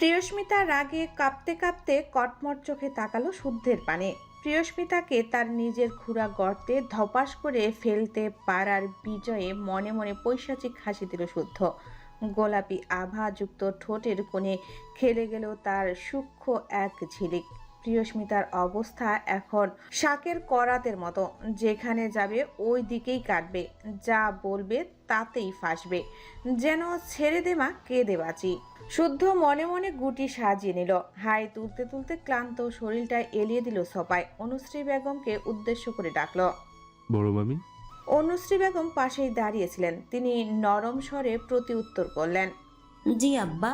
প্রিয়স্মিতা রাগে কাঁপতে কাঁপতে কটমট চোখে তাকালো শুদ্ধের পানে। প্রিয়স্মিতাকে তার নিজের খুঁড়া গর্তে ধপাস করে ফেলতে পারার বিজয়ে মনে মনে পৈশাচিক হাসি দিল শুদ্ধ। গোলাপি আভাযুক্ত ঠোঁটের কোণে খেলে গেল তার সূক্ষ্ম এক ঝিলিক। প্রিয়স্মিতার অবস্থা এখন শাকের করাতের মতো, যেখানে যাবে ওই দিকেই কাটবে, যা বলবে তাতেই ফাঁসবে। যেন ছেড়ে দে মা, কেঁদে বাঁচি। শুদ্ধ মনে মনে গুটি সাজিয়ে নিল। হাই তুলতে তুলতে ক্লান্ত শরীরটা এলিয়ে দিল সোফায়। অনুশ্রী বেগমকে উদ্দেশ্য করে ডাকলো। বড় মামি। অনুশ্রী বেগম পাশেই দাঁড়িয়েছিলেন। তিনি নরম স্বরে প্রতি উত্তর করলেন। জি আব্বা।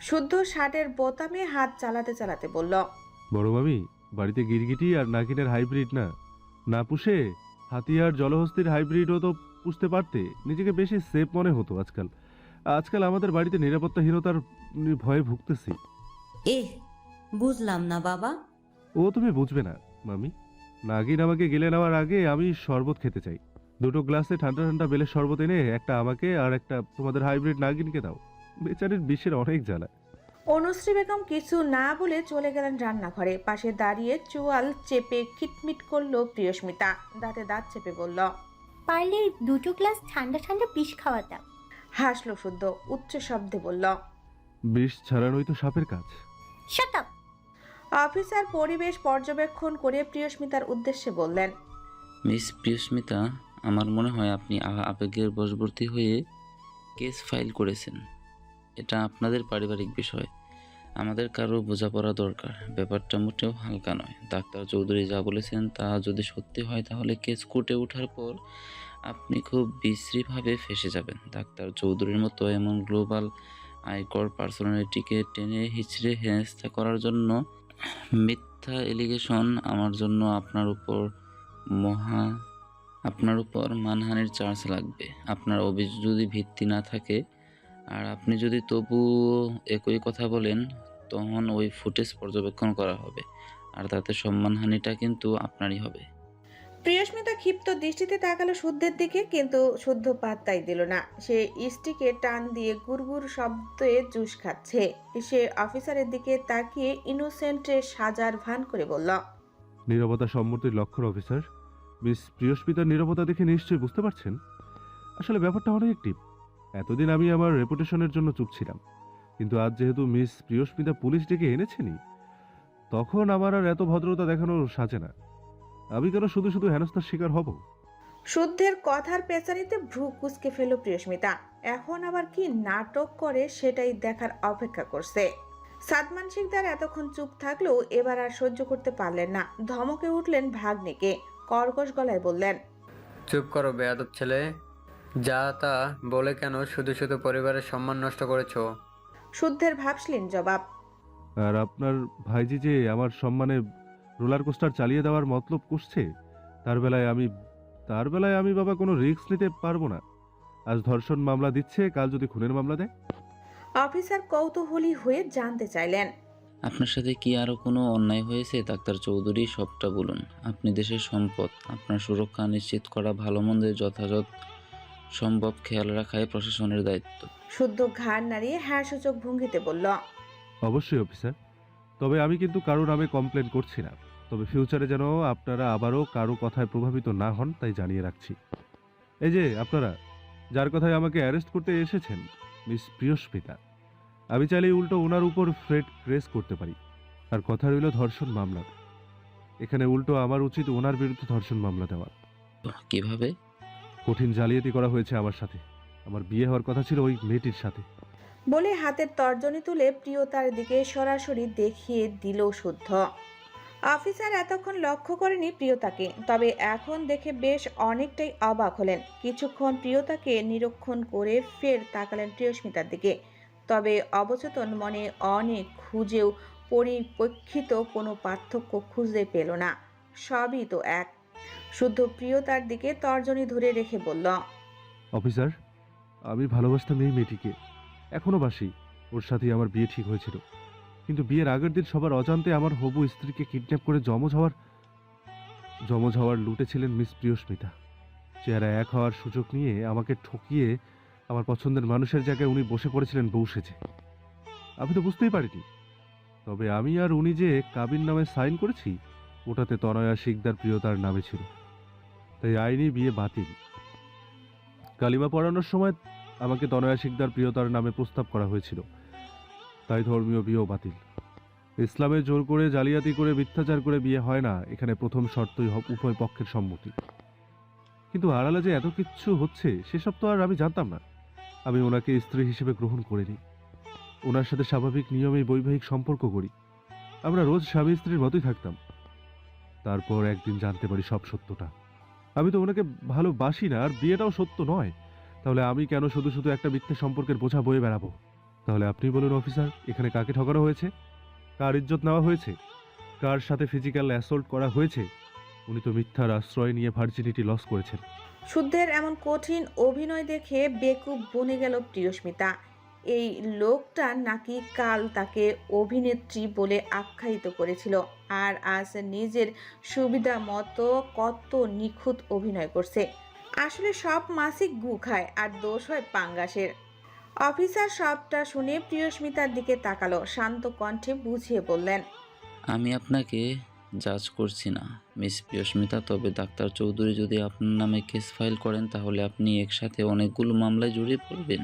শুদ্ধ শার্টের বোতামে হাত চালাতে চালাতে বলল। বড় মামি, বাড়িতে গিরগিটি আর নাগিনের হাইব্রিড না পুষে হাতিয়ার জলহস্তির হাইব্রিডও তো পুষতে পারতে। নিজেকে বেশি সেফ মনে হতো। আজকাল আমাদের বাড়িতে নিরাপত্তাহীনতার ভয়ে ভুগতেছি। বুঝলাম না বাবা। ও তুমি বুঝবে না মামি। নাগিন আমাকে গিলে নেওয়ার আগে আমি শরবত খেতে চাই। দুটো গ্লাসে ঠান্ডা ঠান্ডা বেলের শরবত এনে একটা আমাকে আর একটা তোমাদের হাইব্রিড নাগিনকে দাও। বেচারির বিষের অনেক জ্বালা। অনুশ্রী বেগম কিছু না বলে চলে গেলেন রান্নাঘরে। পাশে দাঁড়িয়ে চোয়াল চেপে খিটমিট করলো প্রিয়স্মিতা। দাঁতে দাঁত চেপে বলল। পারলে দুটো গ্লাস ঠান্ডা ঠান্ডা বিষ খাওয়াতাম। হাসলো শুদ্ধ, উচ্চ শব্দে বলল। বিষ ছাড়ানোই তো সাপের কাজ। Shut up. অফিসার পরিবেশ পর্যবেক্ষণ করে প্রিয়স্মিতার উদ্দেশ্যে বললেন। মিস প্রিয়স্মিতা, আমার মনে হয় আপনি আবেগের বশবর্তী হয়ে কেস ফাইল করেছেন। এটা আপনাদের পারিবারিক বিষয়, আমাদের কারো বোঝাপড়া দরকার। ব্যাপারটা মোটেও হালকা নয়। ডাক্তার চৌধুরী যা বলেছেন তা যদি সত্যি হয় তাহলে কেস কোর্টে ওঠার পর আপনি খুব বিশ্রীভাবে ফেঁসে যাবেন। ডাক্তার চৌধুরীর মতো এমন গ্লোবাল আইকর পার্সোনালিটিকে টেনে হিচড়ে হেনস্থা করার জন্য মিথ্যা এলিগেশন আমার জন্য আপনার উপর মানহানির চার্জ লাগবে। আপনার অভিযোগ যদি ভিত্তি না থাকে আর আপনি যদি তবুও একই কথা বলেন, তখন ওই ফুটেজ পর্যবেক্ষণ করা হবে আর তাতে সম্মানহানিটা কিন্তু আপনারই হবে। প্রিয়স্মিতা ক্ষিপ্ত দৃষ্টিতে তাকালো শুদ্ধের দিকে, কিন্তু শুদ্ধ পাত্তাই দিল না। সে স্টিকে টান দিয়ে গুড়গুড় শব্দে জুস খাচ্ছে। সে অফিসারের দিকে তাকিয়ে ইনোসেন্টে সাজার ভান করে বলল। নীরবতা সম্মতির লক্ষণ অফিসার। মিস প্রিয়স্মিতার নীরবতা দেখে নিশ্চয়ই বুঝতে পারছেন আসলে ব্যাপারটা অনেক ডিপ। এতদিন আমি আমার রেপুটেশনের জন্য চুপ ছিলাম, কিন্তু আজ যেহেতু মিস প্রিয়স্মিতা পুলিশ ডেকে এনেছেনি, তখন আমার আর এত ভদ্রতা দেখানো সাজে না। আমি কেন শুধু শুধু হেনস্থার শিকার হব? শুদ্ধের কথার পেছানিতে ভ্রু কুঁচকে ফেল প্রিয়স্মিতা। এখন আবার কি নাটক করে সেটাই দেখার অপেক্ষা করছে। সাদমান শিকদার এতক্ষণ চুপ থাকলেও এবার আর সহ্য করতে পারলেন না। ধমকে উঠলেন ভাগ্নেকে। কর্কশ গলায় বললেন। চুপ করো বেয়াদব ছেলে। যা তা বলে কেন শুধু শুধু পরিবারের সম্মান নষ্ট করেছো? শুদ্ধের ভাবসলিন জবাব। আর আপনার ভাইজি যে আমার সম্মানে রোলার কোস্টার চালিয়ে দেওয়ার মতলব করছে, তার বেলায় আমি বাবা কোনো রিস্ক নিতে পারবো না। আজ ধর্ষণ মামলা দিচ্ছে, কাল যদি খুনের মামলা দেয়। অফিসার কৌতূহলী হয়ে জানতে চাইলেন। আপনার সাথে কি আরও কোনো অন্যায় হয়েছে ডাক্তার চৌধুরী? সবটা বলুন। আপনি দেশের সম্পদ, আপনার সুরক্ষা নিশ্চিত করা, ভালো মন্দের যথাযথ সম্ভব খেয়াল রাখাই প্রশাসনের দায়িত্ব। শুদ্ধ ঘাড় নাড়িয়ে হ্যাঁ সূচক ভঙ্গিতে বলল। অবশ্যই অফিসার, তবে আমি কিন্তু কারো নামে কমপ্লেন করছি না। তবে ফিউচারে যেন আপনারা আবারও কারো কথায় প্রভাবিত না হন তাই জানিয়ে রাখছি। এই যে আপনারা যার কথায় আমাকে অ্যারেস্ট করতে এসেছেন, মিস প্রিয়স্মিতা, আমি চাইলে উল্টো ওনার উপর ফ্রেড ক্রেস করতে পারি। আর কথা রইল ধর্ষণ মামলার। এখানে উল্টো আমার উচিত ওনার বিরুদ্ধে ধর্ষণ মামলা দেওয়া। কিভাবে? কঠিন জালিয়াতি করা হয়েছে আমার সাথে। আমার বিয়ে হওয়ার কথা ছিল ওই মেয়েটির সাথে। বলে হাতের তর্জনী তুলে প্রিয়তার দিকে সরাসরি দেখিয়ে দিল শুদ্ধ। অফিসার এতক্ষণ লক্ষ্য করেনি প্রিয়তাকে, তবে এখন দেখে বেশ অনেকটাই অবাক হলেন। কিছুক্ষণ প্রিয়তাকে নিরীক্ষণ করে ফের তাকালেন প্রিয়স্মিতার দিকে। তবে অবচেতন মনে অনেক খুঁজেও পরিপ্রেক্ষিত কোনো পার্থক্য খুঁজে পেল না। সবই তো এক। শুদ্ধ প্রিয়তার দিকে তর্জনী ধরে রেখে বলল। অফিসার, আমি ভালোবাসতাম এই মেয়েটিকে, এখনো বাসি। ওর সাথেই আমার বিয়ে ঠিক হয়েছিল, কিন্তু বিয়ের আগের দিন সবার অজান্তে আমার হবু স্ত্রীকে কিডন্যাপ করে যমজ হওয়ার লুটেছিলেন মিস প্রিয়স্মিতা। চেহারা এক হওয়ার সুযোগ নিয়ে আমাকে ঠকিয়ে আমার পছন্দের মানুষের জায়গায় উনি বসে পড়েছিলেন বউ সেজে। আমি তো বুঝতেই পারিনি। তবে আমি আর উনি যে কাবিন নামে সাইন করেছি, ওটাতে তনয়া শিকদার প্রিয়তার নামে ছিল, তাই আইনি বিয়ে বাতিল। কালিমা পড়ানোর সময় আমাকে তনয়া শিকদার প্রিয়তার নামে প্রস্তাব করা হয়েছিল, তাই ধর্মীয় বিয়েও বাতিল। ইসলামে জোর করে, জালিয়াতি করে, মিথ্যাচার করে বিয়ে হয় না, এখানে প্রথম শর্তই উভয় পক্ষের সম্মতি। কিন্তু আড়ালে যে এত কিচ্ছু হচ্ছে সেসব তো আর আমি জানতাম না। আমি ওনাকে স্ত্রী হিসেবে গ্রহণ করিনি, ওনার সাথে স্বাভাবিক নিয়মেই বৈবাহিক সম্পর্ক করি। আমরা রোজ স্বামী স্ত্রীর মতোই থাকতাম। তারপর একদিন জানতে পারি সব সত্যটা। আমি তো ওনাকে ভালোবাসি না, আর বিয়েটাও সত্য নয়। তাহলে আমি কেন শুধু শুধু একটা মিথ্যে সম্পর্কের বোঝা বয়ে বেড়াবো? তাহলে আপনি বলুন অফিসার, এখানে কাকে ঠকানো হয়েছে? কার ইজ্জত নেওয়া হয়েছে? কার সাথে ফিজিক্যাল অ্যাসল্ট করা হয়েছে? উনি তো মিথ্যার আশ্রয় নিয়ে ভার্জিনিটি লস করেছেন। শুদ্ধের এমন কঠিন অভিনয় দেখে বেকুব বনে গেল প্রিয়স্মিতা। এই লোকটা নাকি কাল তাকে অভিনেত্রী বলে আখ্যায়িত করেছিল, আর আজ নিজের সুবিধা মতো কত নিখুঁত অভিনয় করছে। আসলে সব মাসিক গু খায় আর দোষ হয় পাঙ্গাসের। অফিসার সবটা শুনে প্রিয়স্মিতার দিকে তাকালো, শান্ত কণ্ঠে বুঝিয়ে বললেন, আমি আপনাকে জাজ করছি না মিস প্রিয়স্মিতা, তবে ডাক্তার চৌধুরী যদি আপনার নামে কেস ফাইল করেন তাহলে আপনি একসাথে অনেকগুলো মামলায় জড়িয়ে পড়বেন।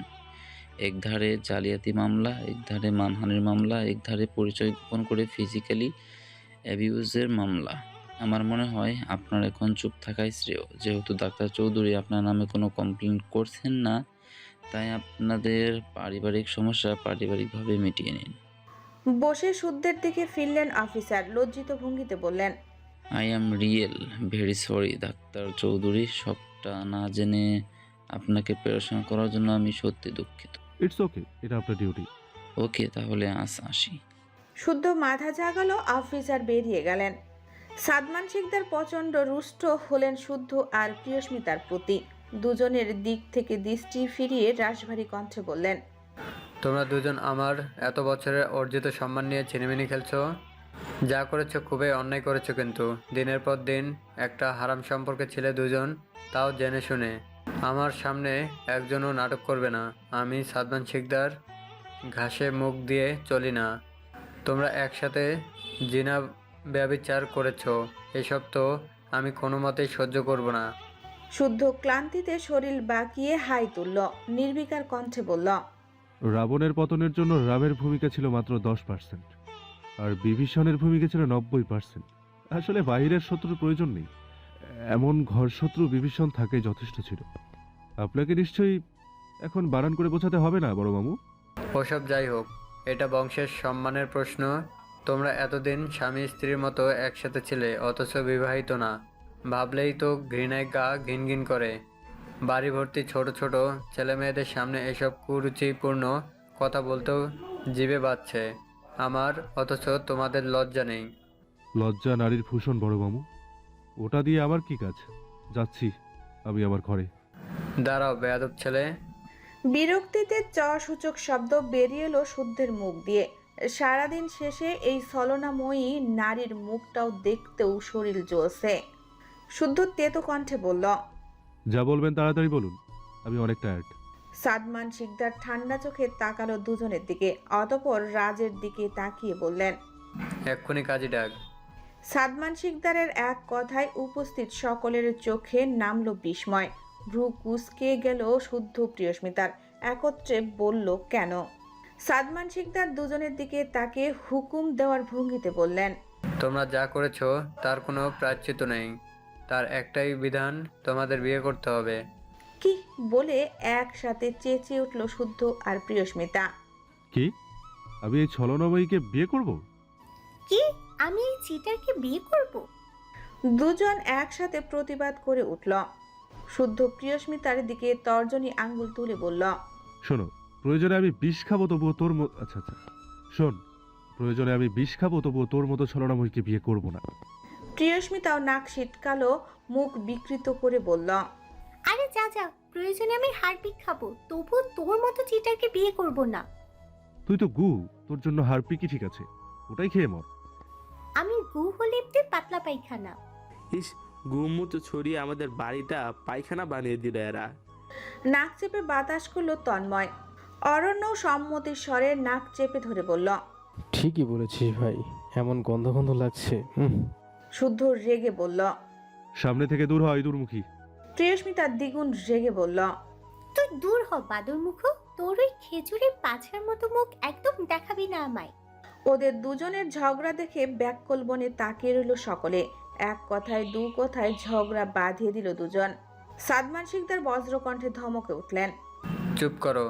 একধারে জালিয়াতি মামলা, একধারে মানহানির মামলা, একধারে পরিচয় গোপন করে ফিজিক্যালি অ্যাবিউজের মামলা। আমার মনে হয় আপনার এখন চুপ থাকাই শ্রেয়। যেহেতু ডাক্তার চৌধুরী আপনার নামে কোনো কমপ্লেন করছেন না, তাই আপনাদের পারিবারিক সমস্যা পারিবারিকভাবে মিটিয়ে নিন। বসে শুদ্ধের দিকে ফিরলেন অফিসার, লজ্জিত ভঙ্গিতে বললেন, I am real very sorry doctor Chowdhury, সবটা না জেনে আপনাকে প্রেরণা করার জন্য আমি সত্যি দুঃখিত। ইটস ওকে, এটা আপনার ডিউটি। ওকে, তাহলে আজ আসি। শুদ্ধ মাথা জাগালো, অফিসার বেরিয়ে গেলেন। সাদমান শিকদার প্রচণ্ড রুষ্ট হলেন শুদ্ধ আর প্রিয়স্মিতার প্রতি। দুজনের দিক থেকে দৃষ্টি ফিরিয়ে রাশভারী কণ্ঠে বললেন, তোমরা দুজন আমার এত বছরের অর্জিত সম্মান নিয়ে ছিনিমিনি খেলছো। যা করেছো খুবই অন্যায় করেছো, কিন্তু দিনের পর দিন একটা হারাম সম্পর্কে ছিলে দুজন, তাও জেনে শুনে। আমার সামনে একজনও নাটক করবে না। আমি সাদমান শিকদার ঘাসে মুখ দিয়ে চলি না। তোমরা একসাথে জিনা ব্যভিচার করেছো, এসব তো আমি কোনো মতেই সহ্য করব না। শুদ্ধ ক্লান্তিতে শরীর বাঁকিয়ে হাই তুলল, নির্বিকার কণ্ঠে বলল, রাবণের পতনের জন্য রামের ভূমিকা ছিল মাত্র 10%, আর বিভীষণের ভূমিকা ছিল 90%। আসলে বাইরের শত্রুর প্রয়োজন নেই, এমন ঘর শত্রু বিভীষণ থাকাই যথেষ্ট ছিল। আপনাকে নিশ্চয়ই এখন বানান করে বোঝাতে হবে না বড় মামু। ওসব যাই হোক, এটা বংশের সম্মানের প্রশ্ন। তোমরা এতদিন স্বামী স্ত্রীর মতো একসাথে ছিলে, অথচ বিবাহিত না। ভাবলেই তো ঘৃণায় গা ঘিনঘিন করে। বাড়ি ভর্তি ছোট ছোট ছেলে মেয়েদের সামনে এসব কুরুচিপূর্ণ কথা বলতেও জিভে বাজছে আমার, অথচ তোমাদের লজ্জা নেই। লজ্জা নারীর ভূষণ বড় মামু, ওটা দিয়ে আমার কি কাজ? যাচ্ছি আমি আমার ঘরে। দাঁড়াও বেয়াদব ছেলে। বিরক্তিতে সূচক শব্দ বেরিয়ে এলো শুদ্ধের মুখ দিয়ে। সারাদিন শেষে এই ছলনাময়ী নারীর মুখটাও দেখতেও শরীর জ্বলছে। শুদ্ধ তেতো কণ্ঠে বলল, যা বলবেন তাড়াতাড়ি বলুন, আমি অনেক টায়ার্ড। সাদমান শিকদার ঠান্ডা চোখে তাকালো দুজনের দিকে, অতঃপর রাজের দিকে তাকিয়ে বললেন, এক্ষুনি কাজী ডাক। সাদমান শিকদারের এক কথায় উপস্থিত সকলের চোখে নামলো বিস্ময়। ভ্রু কুঁচকে গেল শুদ্ধ প্রিয়স্মিতার। একত্রে বলল, কেন? সাদমান শিকদার দুজনের দিকে তাকে হুকুম দেওয়ার ভঙ্গিতে বললেন, তোমরা যা করেছো তার কোনো প্রায়শ্চিত্ত নেই। তার একটাই বিধান, তোমাদের বিয়ে করতে হবে। কি বলে একসাথে চেঁচিয়ে উঠল শুদ্ধ আর প্রিয়স্মিতা। কি? আমি এই ছলনাময়ীকে বিয়ে করব? কি? আমি এই চিটারকে বিয়ে করব? দুজন একসাথে প্রতিবাদ করে উঠল। শুদ্ধ প্রিয়স্মিতার দিকে তর্জনী আঙ্গুল তুলে বলল, শোনো, প্রয়োজনে আমি বিষ খাবো তবুও তোর মতো, আচ্ছা শোন, প্রয়োজনে আমি বিষ খাবো তবুও তোর মতো ছলনাময়ীকে বিয়ে করব না। প্রিয়স্মিতাও নাক শীতকালো, মুখ বিকৃত করে বলল, আরে যা যা, প্রয়োজনে আমি হারপিক খাবো, তবু তোর মতো চিটারকে বিয়ে করব না। তুই তো গু, তোর জন্য হারপিকই ঠিক আছে, ওটাই খেয়ে মর। আমি গু হলে তুই পাতলা পায়খানা। ইস, গুমূত্র ছড়িয়ে আমাদের বাড়িটা পায়খানা বানিয়ে দিল এরা। নাক চেপে বাতাস করলো তন্ময়। অরণ্য সম্মতির স্বরে নাক চেপে ধরে বলল। ঠিকই বলেছিস ভাই, এমন গন্ধ গন্ধ লাগছে। হুম। শুদ্ধ রেগে বলল। সামনে থেকে দূর হয় দূরমুখী। প্রিয়স্মিতা দ্বিগুণ রেগে বলল। তুই দূর হ বাদর মুখ, তোর ওই খেজুরের পাছার মতো মুখ একদম দেখাবি না আমায়। ওদের দুজনের ঝগড়া দেখে ব্যাককল বনে তাকিয়ে রইল সকলে। এক কথায় দু কথায় ঝগড়া বাঁধিয়ে দিল দুজন। সাদমান শিকদার বজ্রকণ্ঠে ধমকে উঠলেন। চুপ করো।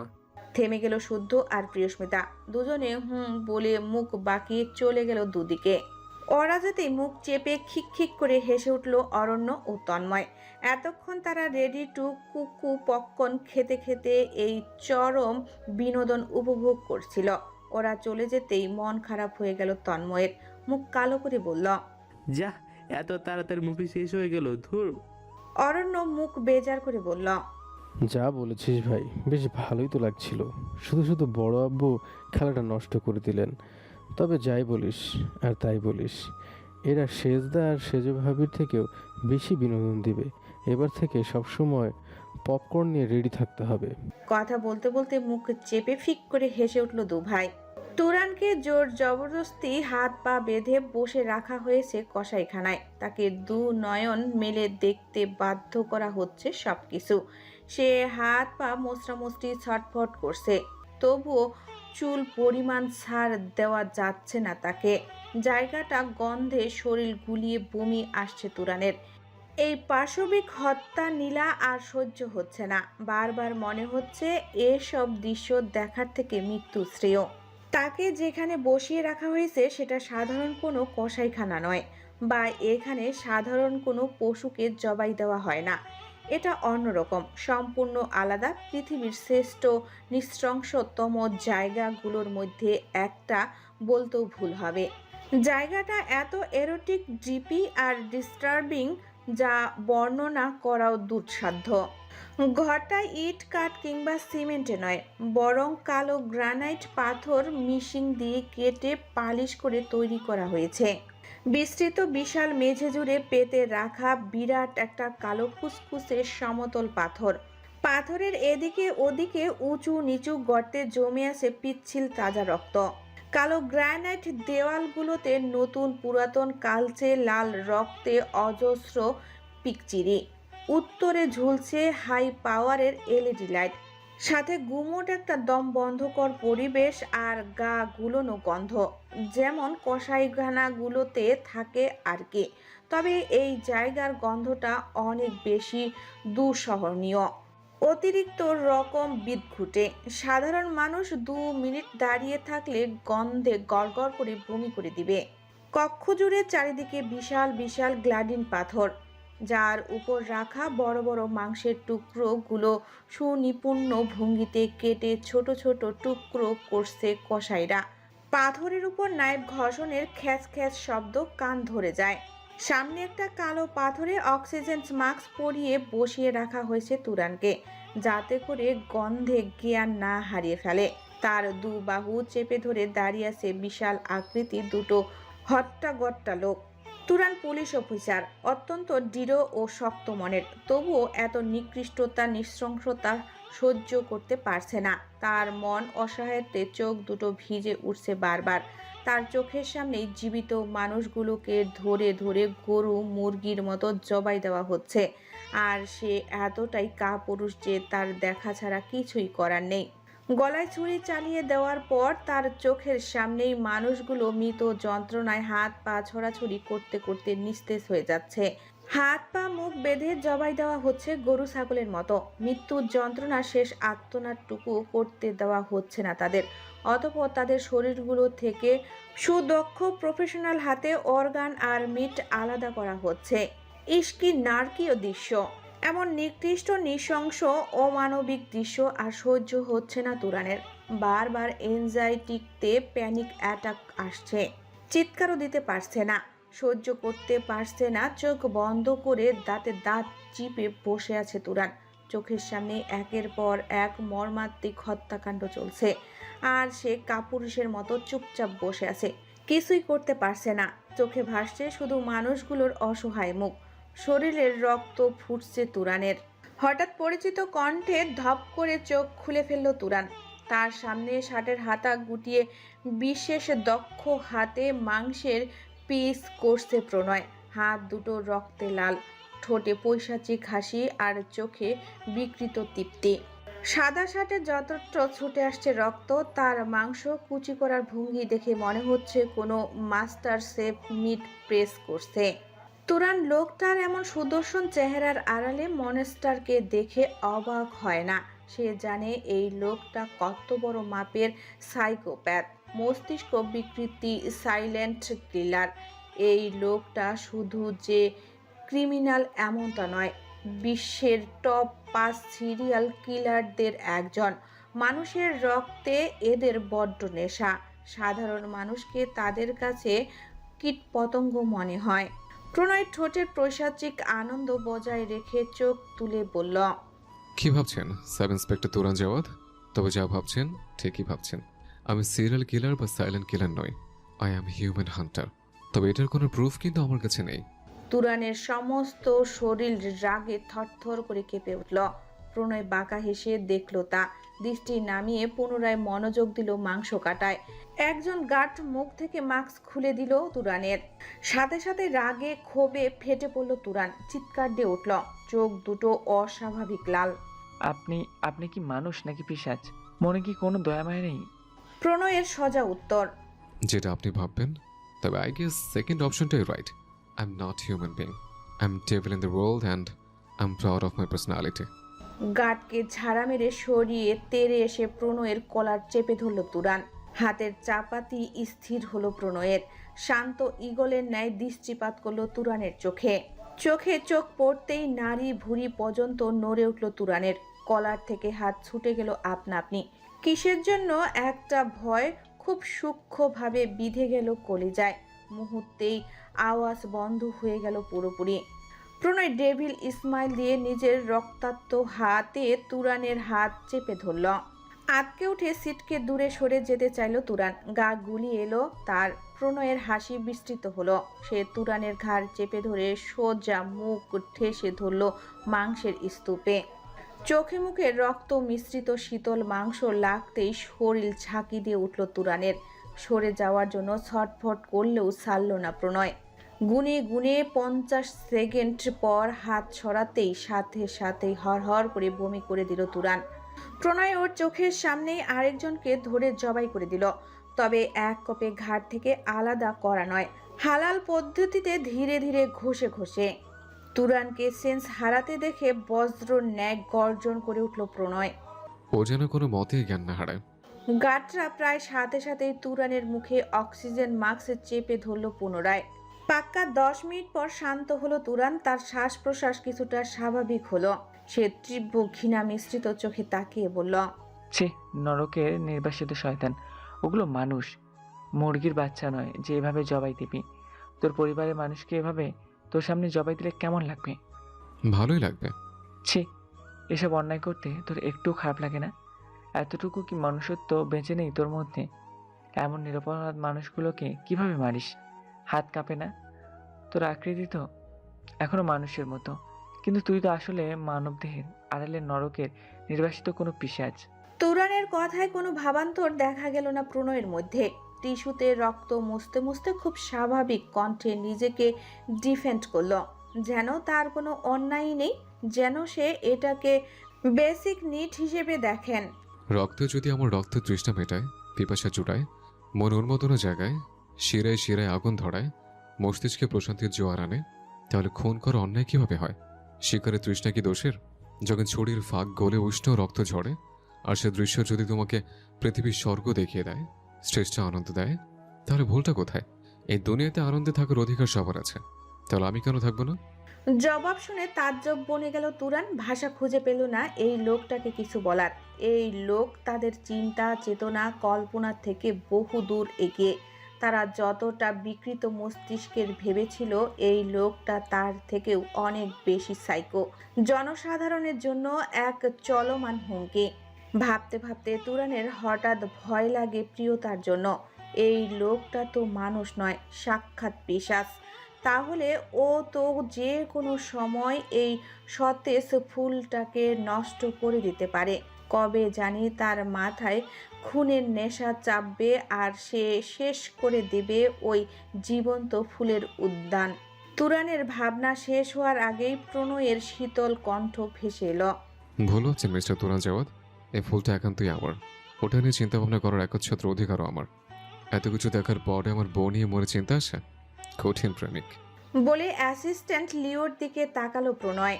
থেমে গেল শুদ্ধ আর প্রিয়স্মিতা। দুজনে হুম বলে মুখ বাঁকিয়ে চলে গেল দুদিকে। ওরা যেতেই মুখ চেপে খিক খিক করে হেসে উঠল অরণ্য ও তন্ময়। এতক্ষণ তারা রেডি টু কুকু পপকর্ন খেতে খেতে এই চরম বিনোদন উপভোগ করছিল। ওরা চলে যেতেই মন খারাপ হয়ে গেল তন্ময়ের। মুখ কালো করে বলল। যা, এত তাড়াতাড়ি মুভি শেষ হয়ে গেল, ধুর। অরণ্য মুখ বেজার করে বলল। যা বলেছিস ভাই, বেশ ভালোই তো লাগছিল। শুধু শুধু বড় আব্বু খেলাটা নষ্ট করে দিলেন। তবে যাই বলিস আর তাই বলিস, এরা সেজদা আর সেজ ভাবির থেকেও বেশি বিনোদন দিবে। এবার থেকে সবসময় পপকর্ন নিয়ে রেডি থাকতে হবে। কথা বলতে বলতে মুখ চেপে ফিক করে হেসে উঠল দু ভাই। তুরানকে জোর জবরদস্তি হাত পা বেঁধে বসে রাখা হয়েছে কসাইখানায়। তাকে দু নয়ন মেলে দেখতে বাধ্য করা হচ্ছে সবকিছু। সে হাত পা মোচড়ামুচড়ি ছটফট করছে, তবুও চুল পরিমাণ ছাড় দেওয়া যাচ্ছে না তাকে। জায়গাটা গন্ধে শরীর গুলিয়ে বমি আসছে তুরানের। এই পাশবিক হত্যা নীলা আর সহ্য হচ্ছে না। বারবার মনে হচ্ছে এসব দৃশ্য দেখার থেকে মৃত্যু শ্রেয়। তাকে যেখানে বসিয়ে রাখা হয়েছে সেটা সাধারণ কোনো কসাইখানা নয়, বা এখানে সাধারণ কোনো পশুকে জবাই দেওয়া হয় না। এটা অন্যরকম, সম্পূর্ণ আলাদা, পৃথিবীর শ্রেষ্ঠ নৃশংসতম জায়গাগুলোর মধ্যে একটা বলতেও ভুল হবে। জায়গাটা এত এরোটিক, ড্রিপি আর ডিস্টার্বিং যা বর্ণনা করাও দুঃসাধ্য। ঘরটা ইট কাঠ কিংবা সিমেন্টে নয়, বরং কালো গ্রানাইট পাথর মিশিং দিয়ে কেটে পালিশ করে তৈরি করা হয়েছে। বিস্তৃত বিশাল মেঝে জুড়ে পেতে রাখা বিরাট একটা কালো কুসকুসে সমতল পাথর। পাথরের এদিকে ওদিকে উঁচু নিচু গর্তে জমে আছে পিচ্ছিল তাজা রক্ত। কালো গ্রানাইট দেওয়ালগুলোতে নতুন পুরাতন কালচে লাল রক্তে অজস্র পিকচিরি। উত্তরে ঝুলছে হাই পাওয়ারের এলইডি লাইট, সাথে গুমোট একটা দম বন্ধকর পরিবেশ আর গা গুলোনো গন্ধ, যেমন কসাইখানাগুলোতে থাকে আর কি। তবে এই জায়গার গন্ধটা অনেক বেশি দুঃসহনীয়, অতিরিক্ত রকম বিদঘুটে। সাধারণ মানুষ 2 মিনিট দাঁড়িয়ে থাকলে গন্ধে গড়গড় করে বমি করে দিবে। কক্ষ জুড়ে চারিদিকে বিশাল বিশাল গ্লাডিন পাথর, যার উপর রাখা বড় বড় মাংসের টুকরোগুলো সুনিপুণ ভঙ্গিতে কেটে ছোট ছোট টুকরো করছে কসাইরা। পাথরের উপর নাইফ ঘষণের খ্যাচ খ্যাচ শব্দ কান ধরে যায়। সামনে একটা কালো পাথরে অক্সিজেন মাস্ক পরিয়ে বসিয়ে রাখা হয়েছে তুরানকে, যাতে করে গন্ধে জ্ঞান না হারিয়ে ফেলে। তার 2 বাহু চেপে ধরে দাঁড়িয়ে আছে বিশাল আকৃতির দুটো হট্টাগট্টা লোক। তুরান পুলিশ অফিসার, অত্যন্ত দৃঢ় ও শক্ত মনের, তবুও এত নিকৃষ্টতা নৃশংসতা সহ্য করতে পারছে না। তার মন অসহায়ত্বে চোখ দুটো ভিজে উঠছে বারবার। তার চোখের সামনেই জীবিত মানুষগুলোকে ধরে ধরে গরু মুরগির মতো জবাই দেওয়া হচ্ছে, আর সে এতটাই কাপুরুষ যে তার দেখা ছাড়া কিছুই করার নেই। গলায় ছুরি চালিয়ে দেওয়ার পর তার চোখের সামনেই মানুষগুলো মৃত যন্ত্রণায় হাত পা ছড়াছড়ি করতে করতে নিস্তেজ হয়ে যাচ্ছে। হাত পা মুখ বেঁধে জবাই দেওয়া হচ্ছে গরু ছাগলের মতো। মৃত্যুর যন্ত্রণা শেষ আত্মনাটুকু করতে দেওয়া হচ্ছে না তাদের। অতঃপর তাদের শরীরগুলো থেকে সুদক্ষ প্রফেশনাল হাতে অর্গান আর মিট আলাদা করা হচ্ছে। ইস্কি নারকীয় দৃশ্য। এমন নিকৃষ্ট নৃশংস অমানবিক দৃশ্য আর সহ্য হচ্ছে না তুরানের। বারবার এনজাইটিতে প্যানিক অ্যাটাক আসছে। চিৎকারও দিতে পারছে না, সহ্য করতে পারছে না। চোখ বন্ধ করে দাঁতে দাঁত চিপে বসে আছে তুরান। চোখের সামনে একের পর এক মর্মান্তিক হত্যাকাণ্ড চলছে, আর সে কাপুরুষের মতো চুপচাপ বসে আছে, কিছুই করতে পারছে না। চোখে ভাসছে শুধু মানুষগুলোর অসহায় মুখ। শরীরের রক্ত ফুটছে তুরানের। হঠাৎ পরিচিত কণ্ঠে ধপ করে চোখ খুলে ফেলল তুরান। তার সামনে শার্টের হাতা গুটিয়ে বিশেষ দক্ষ হাতে মাংসের পিস করছে প্রণয়। হাত দুটো রক্তে লাল, ঠোঁটে পৈশাচিক হাসি আর চোখে বিকৃত তৃপ্তি। সাদা শার্টে যতটা ছুটে আসছে রক্ত, তার মাংস কুচি করার ভঙ্গি দেখে মনে হচ্ছে কোনো মাস্টার শেফ মিট প্রেস করছে। তুরান লোকটার এমন সুদর্শন চেহারার আড়ালে মনস্টারকে দেখে অবাক হয় না। সে জানে এই লোকটা কত বড় মাপের সাইকোপ্যাথ, মস্তিষ্ক বিকৃতি, সাইলেন্ট কিলার। এই লোকটা শুধু যে ক্রিমিনাল এমনটা নয়, বিশ্বের টপ 5 সিরিয়াল কিলারদের একজন। মানুষের রক্তে এদের বড্ড নেশা। সাধারণ মানুষকে তাদের কাছে কীটপতঙ্গ মনে হয়। প্রণয় ঠোঁটের পৈশাচিক আনন্দ বজায় রেখে চোখ তুলে বলল, কি ভাবছেন সাব ইন্সপেক্টর তুরান জাওয়াদ? তবে যা ভাবছেন ঠিকই ভাবছেন। আমি সিরিয়াল কিলার বা সাইলেন্ট কিলার নই, আই অ্যাম হিউম্যান হান্টার। তবে এটার কোনো প্রুফ কিন্তু আমার কাছে নেই। তুরানের সমস্ত শরীর রাগে থরথর করে কেঁপে উঠল। প্রণয় বাঁকা হেসে দেখল তা, দৃষ্টি নামিয়ে পুনরায় মনোযোগ দিল মাংস কাটায়। একজন গার্ড মুখ থেকে মাস্ক খুলে দিল তুরানের। সাথে সাথে রাগে ক্ষোভে ফেটে পড়ল তুরান, চিৎকার দিয়ে উঠল, চোখ দুটো অস্বাভাবিক লাল। আপনি আপনি কি মানুষ নাকি পিশাচ? মনে কি কোনো দয়া মায়া নেই? প্রণয়ের সোজা উত্তর, যেটা আপনি ভাববেন। তবে আই গেস সেকেন্ড অপশনটাই right. I am not human being, I am devil in the world and I am proud of my personality. গার্ডকে ঝাড়া মেরে সরিয়ে তেড়ে এসে প্রণয়ের কলার চেপে ধরল তুরান। হাতের চাপাতি স্থির হলো প্রণয়ের। শান্ত ঈগলের ন্যায় দৃষ্টিপাত করলো তুরানের চোখে। চোখে চোখ পড়তেই নাড়ি ভুঁড়ি পর্যন্ত নড়ে উঠল তুরানের। কলার থেকে হাত ছুটে গেল আপনা আপনি। কিসের জন্য একটা ভয় খুব সূক্ষ্মভাবে বিঁধে গেল কলিজায়। মুহূর্তেই আওয়াজ বন্ধ হয়ে গেল পুরোপুরি। প্রণয় ডেভিল স্মাইল দিয়ে নিজের রক্তাক্ত হাতে তুরানের হাত চেপে ধরল। আটকে উঠে সিটকে দূরে সরে যেতে চাইল তুরান। গা গুলি এলো তার। প্রণয়ের হাসি বিস্তৃত হলো। সে তুরানের ঘাড় চেপে ধরে সোজা মুখ ঠেসে ধরল মাংসের স্তূপে। চোখে মুখে রক্ত মিশ্রিত শীতল মাংস লাগতেই শরীর ঝাঁকি দিয়ে উঠল তুরানের। সরে যাওয়ার জন্য ছটফট করলেও ছাড়ল না প্রণয়। গুনে গুনে 50 সেকেন্ড পর হাত সরাতেই সাথে সাথেই হরহর করে বমি করে দিল তুরান। প্রণয় ওর চোখের সামনেই আরেকজনকে ধরে জবাই করে দিল, তবে এক কোপে ঘাট থেকে আলাদা করা নয়, হালাল পদ্ধতিতে ধীরে ধীরে ঘষে ঘষে। তুরানকে সেন্স হারাতে দেখে বজ্র ন্যায় গর্জন করে উঠল প্রণয়। ও যেন কোনো মতেই জ্ঞান না হারায়। গাটরা প্রায় সাথে সাথেই তুরানের মুখে অক্সিজেন মাস্ক চেপে ধরল পুনরায়। পাক্কা 10 মিনিট পর শান্ত হলো তুরান। তার শ্বাস প্রশ্বাস কিছুটা স্বাভাবিক হলো। সে তীব্র ঘৃণা মিশ্রিত চোখে তাকিয়ে বলল, ছি, নরকের নির্বাসিত শয়তান। ওগুলো মানুষ, মুরগির বাচ্চা নয় যে এভাবে জবাই দিবি। তোর পরিবারের মানুষকে এভাবে তোর সামনে জবাই দিলে কেমন লাগবে? ভালোই লাগবে। ছি, এসব অন্যায় করতে তোর একটু খারাপ লাগে না? এতটুকু কি মনুষ্যত্ব বেঁচে নেই তোর মধ্যে? এমন নিরপরাধ মানুষগুলোকে কিভাবে মারিস? হাত কাঁপে না? তোর আকৃতি তো এখনো মানুষের মতো, কিন্তু তুই তো আসলে মানবদেহের আড়ালে নরকের নির্বাসিত কোনো পিশাচ। তুরানের কথায় কোনো ভাবান্তর দেখা গেল না প্রণয়ের মধ্যে। টিস্যুতে রক্ত মুছতে মুছতে খুব স্বাভাবিক কণ্ঠে নিজেকে ডিফেন্ড করলো, যেন তার কোনো অন্যায় নেই, যেন সে এটাকে বেসিক নিড হিসেবে দেখেন। রক্ত যদি আমার রক্ত তৃষ্ণা মেটায়, পিপাসা জুড়ায়, মন উন্মোদনা জায়গায়, শিরায় শিরায় আগুন ধরায়, মস্তিষ্কে প্রশান্তির জোয়ার আনে, তাহলে খুন করা অন্যায় কিভাবে হয়? শিকারের তৃষ্ণা কি দোষের? যখন ছড়ির ফাঁক গলে উষ্ণ রক্ত ঝরে, আর সে দৃশ্য যদি তোমাকে পৃথিবীর স্বর্গ দেখিয়ে দেয়, শ্রেষ্ঠ আনন্দ দেয়, তাহলে ভুলটা কোথায়? এই দুনিয়াতে আনন্দে থাকার অধিকার সবার আছে, তাহলে আমি কেন থাকবো না? জবাব শুনে তাজ্জব বনে গেল তুরান। ভাষা খুঁজে পেল না এই লোকটাকে কিছু বলার। এই লোক তাদের চিন্তা চেতনা কল্পনার থেকে বহু দূর এগিয়ে। তারা যতটা বিকৃত মস্তিষ্কের ভেবেছিল, এই লোকটা তার থেকেও অনেক বেশি সাইকো, জনসাধারণের জন্য এক চলমান হুমকি। ভাবতে ভাবতে তুরানের হঠাৎ ভয় লাগে প্রিয়তার জন্য। এই লোকটা তো মানুষ নয়, সাক্ষাৎ পিশাচ। তাহলে ও তো যে কোনো সময় এই সতেজ ফুলটাকে নষ্ট করে দিতে পারে। কবে জানি তার মাথায় খুনের নেশা চাপবে আর সে শেষ করে দেবে ওই জীবন্ত ফুলের উদ্যান। তুরানের ভাবনা শেষ হওয়ার আগেই প্রণয়ের শীতল কণ্ঠ ভেসে এলো। ভুল হচ্ছে মিস্টার তুরান জাওয়াদ, এই ফুলটা একান্তই আমার। ওটা নিয়ে চিন্তা ভাবনা করার একচ্ছত্র অধিকারও আমার। এত কিছু দেখার পরে আমার বউ নিয়ে মনে চিন্তা আসে? কঠিন প্রেমিক। বলে অ্যাসিস্ট্যান্ট লিওর দিকে তাকালো প্রণয়।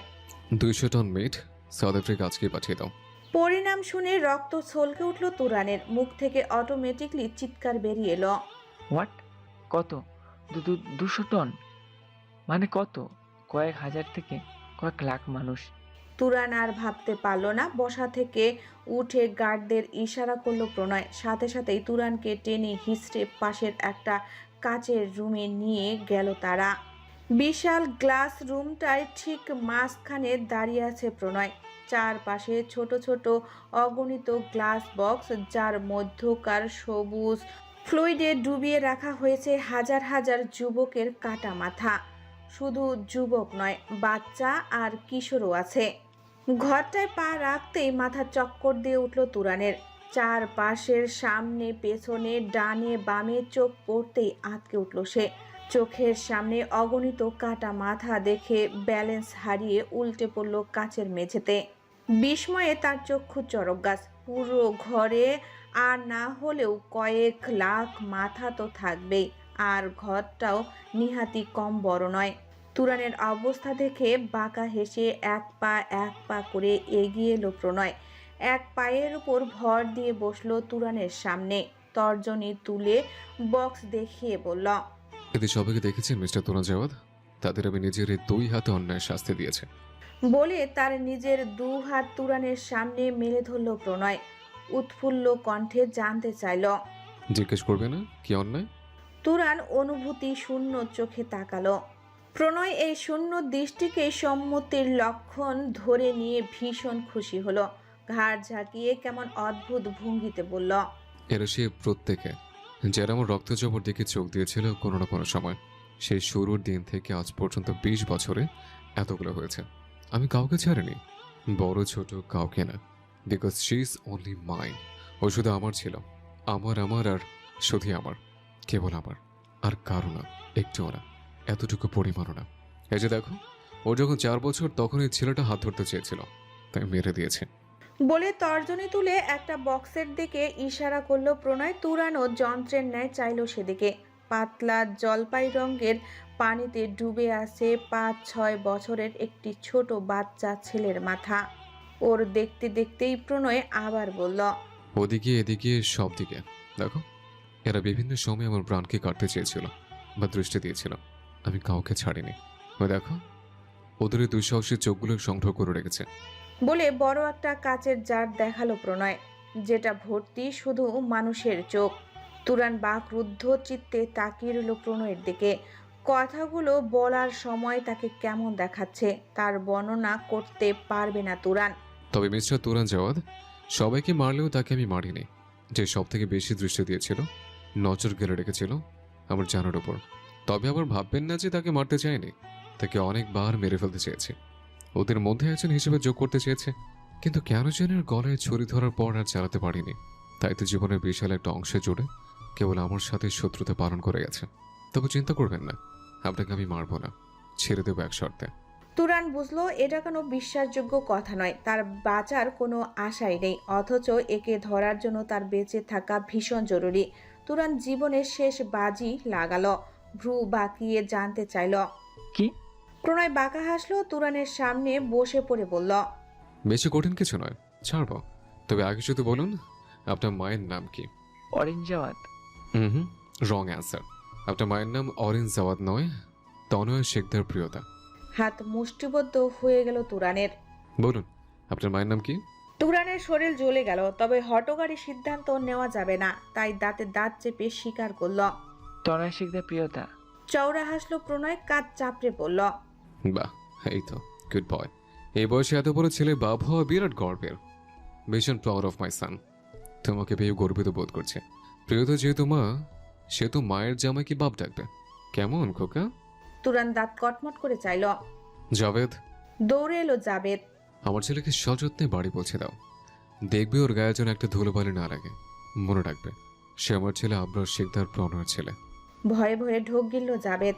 200 টন মিট সাউথ আফ্রিকা আজকেই পাঠিয়ে দাও। পরিণাম শুনে রক্ত ছলকে উঠল তুরানের, মুখ থেকে অটোমেটিকলি চিৎকার বেরিয়ে এলো। হোয়াট? কত? 200 টন? মানে কত? কয়েক হাজার থেকে কয়েক লাখ মানুষ। তুরান আর ভাবতে পারল না, বসা থেকে উঠে গার্ডদের ইশারা করলো প্রণয়। সাথে সাথেই তুরানকে টেনে হিঁচড়ে পাশের একটা কাচের রুমে নিয়ে গেল তারা। বিশাল গ্লাস রুমটায় ঠিক মাঝখানে দাঁড়িয়ে আছে প্রণয়। চারপাশে ছোট ছোট অগণিত গ্লাস বক্স, যার মধ্যকার সবুজ ফ্লুইডে ডুবিয়ে রাখা হয়েছে হাজার হাজার যুবকের কাটা মাথা। শুধু যুবক নয়, বাচ্চা আর কিশোরও আছে। ঘরটায় পা রাখতেই মাথা চক্কর দিয়ে উঠল তুরানের। চারপাশের সামনে পেছনে ডানে বামে চোখ পড়তেই আটকে উঠল সে। চোখের সামনে অগণিত কাটা মাথা দেখে ব্যালেন্স হারিয়ে উল্টে পড়ল কাচের মেঝেতে। বিস্ময়ে তার চক্ষু চড়ক গাছ। পুরো ঘরে আর না হলেও কয়েক লাখ মাথা তো থাকবেই, আর ঘরটাও নিহাতি কম বড় নয়। তুরানের অবস্থা দেখে বাঁকা হেসে এক পা করে এগিয়ে এলো প্রণয়। এক পায়ের উপর ভর দিয়ে বসলো তুরানের সামনে, তর্জনী তুলে বক্স দেখিয়ে বলল, এদের সবাইকে দেখেছেন মিস্টার তুরান জাওয়াদ? তাদের আমি নিজের এই 2 হাতে অন্যায় শাস্তি দিয়েছে। বলে তার নিজের 2 হাত তুরানের সামনে মেলে ধরল প্রণয়। উৎফুল্ল কণ্ঠে জানতে চাইল, জিজ্ঞেস করবে না কি অন্যায়? তুরান অনুভূতি শূন্য চোখে তাকালো। প্রণয় এই শূন্য দৃষ্টিকে সম্মতির লক্ষণ ধরে নিয়ে ভীষণ খুশি হলো। ঘাড় ঝাঁকিয়ে কেমন অদ্ভুত ভঙ্গিতে বলল, এরা সে প্রত্যেকে যারা আমার রক্ত জবর দিকে চোখ দিয়েছিল কোনো না কোনো সময়। সেই শুরুর দিন থেকে আজ পর্যন্ত 20 বছরে এতগুলো হয়েছে। আমি কাউকে ছাড়িনি, বড় ছোট কাউকে না। Because she is only mine. ও শুধু আমার ছিল, আমার আর শুধু আমার, কেবল আমার, আর কারো না, একটুও না, এতটুকু পরিমাণও না। এই যে দেখো, ও যখন 4 বছর তখন এই ছেলেটা হাত ধরতে চেয়েছিল, তাই মেরে দিয়েছে। বলে তর্জনী তুলে একটা বক্সের দিকে ইশারা করলো প্রণয়। তুরানও যন্ত্রের ন্যায় চাইল সেদিকে। পাতলা জলপাই রঙের পানিতে ডুবে আছে 5-6 বছরের একটি ছোট বাচ্চা ছেলের মাথা। ওর দেখতে দেখতেই প্রণয় আবার বলল, ওদিকে এদিকে সব দিকে দেখো, এরা বিভিন্ন সময় আমার প্রাণকে কাটতে চেয়েছিল বা দৃষ্টি দিয়েছিল। আমি কাউকে ছাড়িনি। ও দেখো, ওদের এই দুঃসাহসী চোখগুলো সংগ্রহ করে রেখেছে। বলে বড় একটা কাচের জার দেখালো প্রণয়, যেটা ভর্তি শুধু মানুষের চোখ। তুরান বাকরুদ্ধ চিত্তে তাকিয়ে রইল প্রণয়ের দিকে। কথাগুলো বলার সময় তাকে কেমন দেখাচ্ছে তার বর্ণনা করতে পারবে না তুরান। তবে মিস্টার তুরান জাওয়াদ, সবাইকে মারলেও তাকে আমি মারিনি। যে সব থেকে বেশি দৃষ্টি দিয়েছিল, নজর গেড়ে রেখেছিল আমার জানার উপর। তবে আবার ভাববেন না যে তাকে মারতে চাইনি, তাকে অনেকবার মেরে ফেলতে চেয়েছে, ওদের মধ্যে একজন হিসেবে যোগ করতে চেয়েছে। কিন্তু কেন যেন ওর গলায় ছুরি ধরার পর আর চালাতে পারিনি। তাই তো জীবনের বিশাল একটা অংশে জুড়ে কেবল আমার সাথে শত্রুতা পালন করে গেছে। তবে চিন্তা করবেন না, আপনাকে আমি মারবো না, ছেড়ে দেবো এক শর্তে। তুরান বুঝলো এটা কোনো বিশ্বাসযোগ্য কথা নয়, তার বাঁচার কোনো আশাই নেই, অথচ একে ধরার জন্য তার বেঁচে থাকা ভীষণ জরুরি। তুরান জীবনের শেষ বাজি লাগালো। ভ্রু বাঁকিয়ে জানতে চাইল, কি? প্রণয় বাঁকা হাসলো, তুরানের সামনে বসে পড়ে বলল, বেশি কঠিন কিছু নয়, ছাড়বো। তবে আগে শুধু বলুন আপনার মায়ের নাম কি? Orange Jawad. Hmm, wrong answer. আপনার মায়ের নাম অরেঞ্জ জাওয়াদ নয়, তনয় শেখদার প্রিয়তা। হাত মুষ্টিবদ্ধ হয়ে গেল তুরানের। বলুন আপনার মায়ের নাম কি? তুরানের শরীর জ্বলে গেল, তবে হঠকারী সিদ্ধান্ত নেওয়া যাবে না, তাই দাঁতে দাঁত চেপে স্বীকার করল। তনয় শিকদার প্রিয়তা। চওড়া হাসলো প্রণয়, কাজ চাপড়ে বলল, বাহ, এই তো গুড বয়। এই বয়সে এত বড় ছেলে বাপ হওয়া বিরাট গর্বের। ভীষণ প্রাউড অফ মাই সান। তোমাকে পেয়ে গর্বিত বোধ করছে। প্রিয়তা যেহেতু মা, সে তো মায়ের জামাইকে বাপ ডাকবে, কেমন খোকা? তুরান দাঁত কটমট করে চাইল। জাভেদ, দৌড়ে এলো জাবেদ। আমার ছেলেকে সযত্নে বাড়ি পৌঁছে দাও। দেখবে ওর গায়ে যেন একটা ধুলোবালি না লাগে। মনে রাখবে, সে আমার ছেলে আবরার শিকদার প্রণয়ের ছেলে। ভয়ে ভয়ে ঢোক গিলল জাবেদ।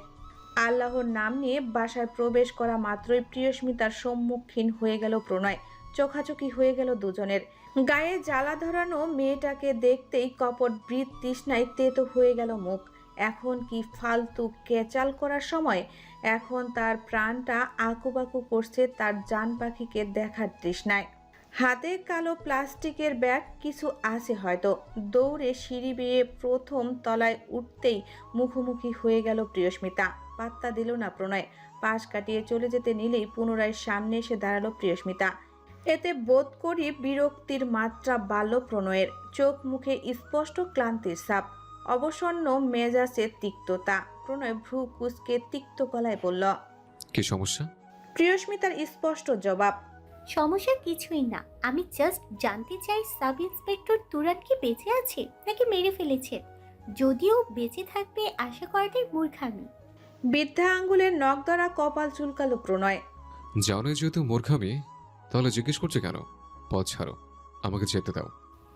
আল্লাহর নাম নিয়ে বাসায় প্রবেশ করা মাত্রই প্রিয়স্মিতার সম্মুখীন হয়ে গেল প্রণয়। চোখাচোখি হয়ে গেল দুজনের। গায়ে জ্বালা ধরানো মেয়েটাকে দেখতেই কপট বৃত তৃষ্ণায় তেতো হয়ে গেল মুখ। এখন কি ফালতু কেচাল করার সময়? এখন তার প্রাণটা আকুপাকু করছে তার জান পাখিকে দেখার তৃষ্ণায়। হাতে কালো প্লাস্টিকের ব্যাগ কিছু আছে হয়তো। দৌড়ে সিঁড়ি বেয়ে প্রথম তলায় উঠতেই মুখোমুখি হয়ে গেল প্রিয়স্মিতা। পাত্তা দিল না প্রণয়। পাশ কাটিয়ে চলে যেতে নিলেই পুনরায় সামনে এসে দাঁড়ালো প্রিয়স্মিতা। এতে বোধ করি বিরক্তির মাত্রা বাড়ল প্রণয়ের। চোখ মুখে স্পষ্ট ক্লান্তির ছাপ, অবসন্ন মেজাজে তিক্ততা। প্রণয় ভ্রু কুঁচকে তিক্ত গলায় বলল, কি সমস্যা? প্রিয়স্মিতার স্পষ্ট জবাব, সমস্যা কিছুই না, আমি জাস্ট জানতে চাই সাব ইন্সপেক্টর তুরান কি বেঁচে আছে নাকি মেরে ফেলেছে। যদিও বেঁচে থাকবে আশা করাটাই মূর্খামি। বৃদ্ধা আঙ্গুলের নখ দ্বারা কপাল চুলকালো প্রণয়। জানো যেহেতু মূর্খামি, তাহলে জিজ্ঞেস করছে কেন? পথ ছাড়ো, আমাকে যেতে দাও।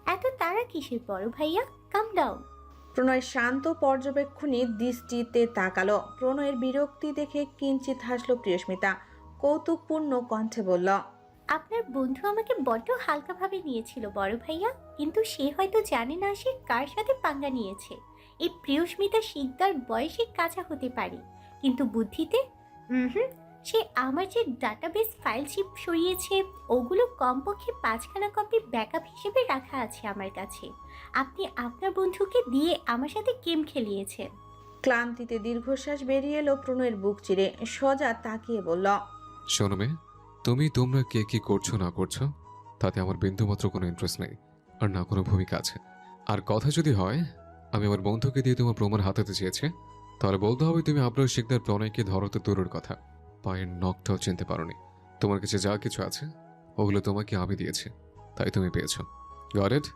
এত তারা কিসের বড় ভাইয়া, কাম ডাউন। প্রণয় শান্ত পর্যবেক্ষণী দৃষ্টিতে তাকালো। প্রণয়ের বিরক্তি দেখে কিঞ্চিত হাসল প্রিয়স্মিতা। কৌতুকপূর্ণ কণ্ঠে বলল, আপনার বন্ধু আমাকে বড্ড হালকাভাবে নিয়েছিল বড় ভাইয়া, কিন্তু সে হয়তো জানে না সে কার সাথে পাঙ্গা নিয়েছে। এই প্রিয়স্মিতা শিকদার বয়সে কাঁচা হতে পারে, কিন্তু বুদ্ধিতে সে আমার যে ডাটাবেস ফাইল শিপ সরিয়েছে ওগুলো কমপক্ষে 5খানা কপি ব্যাকআপ হিসেবে রাখা আছে আমার কাছে। আপনি আপনার বন্ধুকে দিয়ে আমার সাথে গেম খেলিয়েছেন। ক্লান্তিতে দীর্ঘশ্বাস বেরিয়ে এলো প্রণয়ের বুক চিরে। সোজা তাকিয়ে বলল, শোনো মেয়ে, তোমরা কে কি করছো না করছো তাতে আমার বিন্দুমাত্র কোনো ইন্টারেস্ট নেই, আর না কোনো ভূমিকা আছে। আর কথা যদি হয় আমি আমার বন্ধুকে দিয়ে তোমার প্রমাণ হাতাতে চেয়েছে, তাহলে বলতে হবে তুমি আবরার শিকদার প্রণয়কে ধরতে দূরের কথা পায়ের নখটাও চিনতে পারোনি। তোমার কাছে যা কিছু আছে ওগুলো তোমাকে আমি দিয়েছি, তাই তুমি পেয়েছো। Got it?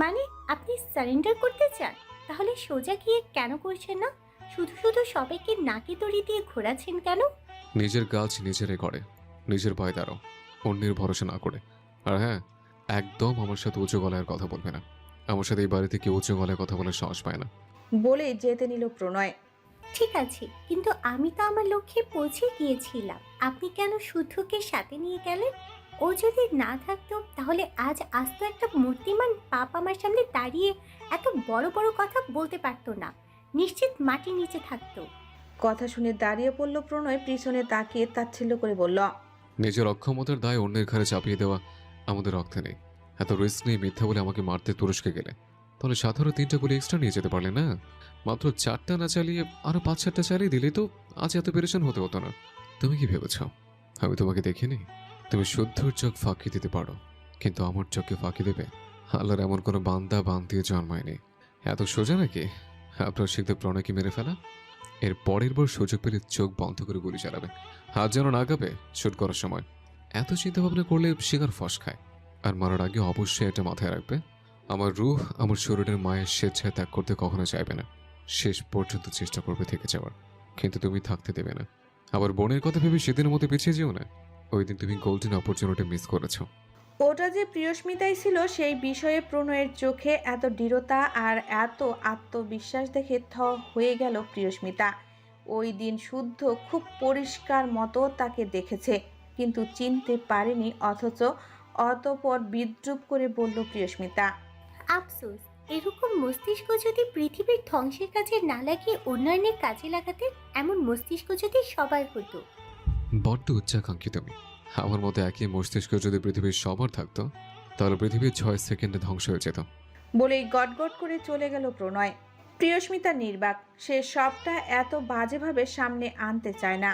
মানে আপনি সারেন্ডার করতে চান? তাহলে সোজা গিয়ে কেন করছেন না? শুধু শুধু সবাইকে নাকি দড়ি দিয়ে ঘোরাচ্ছেন কেন? নিজের কাজ নিজেরাই করে, নিজের পায়ে দাঁড়াও, অন্যের ভরসা না করে। আর হ্যাঁ, একদম আমার সাথে উঁচু গলায় কথা বলবে না। আমার সাথে এই বাড়িতে কেউ উঁচু গলায় কথা বলার সাহস পায় না। বলে যেতে নিল প্রণয়। ঠিক আছে, কিন্তু আমি তো আমার লক্ষ্যে পৌঁছে গিয়েছিলাম। আপনি কেন শুদ্ধকে সাথে নিয়ে গেলেন? ও যদি না থাকতো তাহলে আজ আস্ত একটা মূর্তিমান পাপ আমার সামনে দাঁড়িয়ে এত বড় বড় কথা বলতে পারতো না, নিশ্চিত মাটির নিচে থাকতো। কথা শুনে দাঁড়িয়ে পড়ল প্রণয়। পিছনে তাকিয়ে তাচ্ছিল্য করে বলল, নিজের অক্ষমতার দায় অন্যের ঘাড়ে চাপিয়ে দেওয়া আমাদের রক্তে নেই। এত রিস্ক নিয়ে মিথ্যা বলে আমাকে মারতে তুরস্কে গেলে, তাহলে সাধারণ 3টা গুলি এক্সট্রা নিয়ে যেতে পারলে না? মাত্র 4টা না চালিয়ে আরো 5-6টা চালিয়ে দিলেই তো আজ এত পেরেশান হতে হতো না। তুমি কি ভেবেছ আমি তোমাকে দেখিনি? তুমি শুদ্ধর চোখ ফাঁকি দিতে পারো, কিন্তু আমার চোখকে ফাঁকি দেবে? আল্লাহর এমন কোনো বান্দা বান্দিয়ে জন্মায়নি। এত সোজা নাকি আপনার শিখদের প্রণয়কে মেরে ফেলা? এর পরের বার সুযোগ পেলে চোখ বন্ধ করে গুলি চালাবে, হাত যেন না কাঁপে শুট করার সময়। এত চিন্তা ভাবনা করলে শিকার ফস খায়। আর মারার আগে অবশ্যই এটা মাথায় রাখবে, আমার রূহ আমার শরীরের মায়ের স্বেচ্ছায় ত্যাগ করতে কখনো চাইবে না। শেষ পর্যন্ত চেষ্টা করবে থেকে যাওয়ার, কিন্তু তুমি থাকতে দেবে না। আবার বোনের কথা ভেবে সেদিনের মতো পিছিয়ে যেও না। ওই দিন তুমি গোল্ডেন অপরচুনিটি মিস করেছো। ওটা যে প্রিয়স্মিতাই ছিল সেই বিষয়ে প্রণয়ের চোখে এত দৃঢ়তা আর এত আত্মবিশ্বাস দেখে থ হয়ে গেল প্রিয়স্মিতা। ওই দিন শুদ্ধ খুব পরিষ্কার মতো তাকে দেখেছে, কিন্তু চিনতে পারেনি। অথচ অতপর বিদ্রুপ করে বলল প্রিয়স্মিতা, আফসোস, এরকম মস্তিষ্ক যদি পৃথিবীর ধ্বংসের কাজে না লাগিয়ে উন্নয়নের কাজে লাগাতে, এমন মস্তিষ্ক যদি সবার হতো। বড্ড উচ্চাকাঙ্ক্ষী তুমি। আমার মতো একই মস্তিষ্ক যদি পৃথিবীর সবার থাকতো, তাহলে পৃথিবীর 6 সেকেন্ডে ধ্বংস হয়ে যেত। বলেই গটগট করে চলে গেল প্রণয়। প্রিয়স্মিতা নির্বাক। সে সবটা এত বাজেভাবে সামনে আনতে চায় না।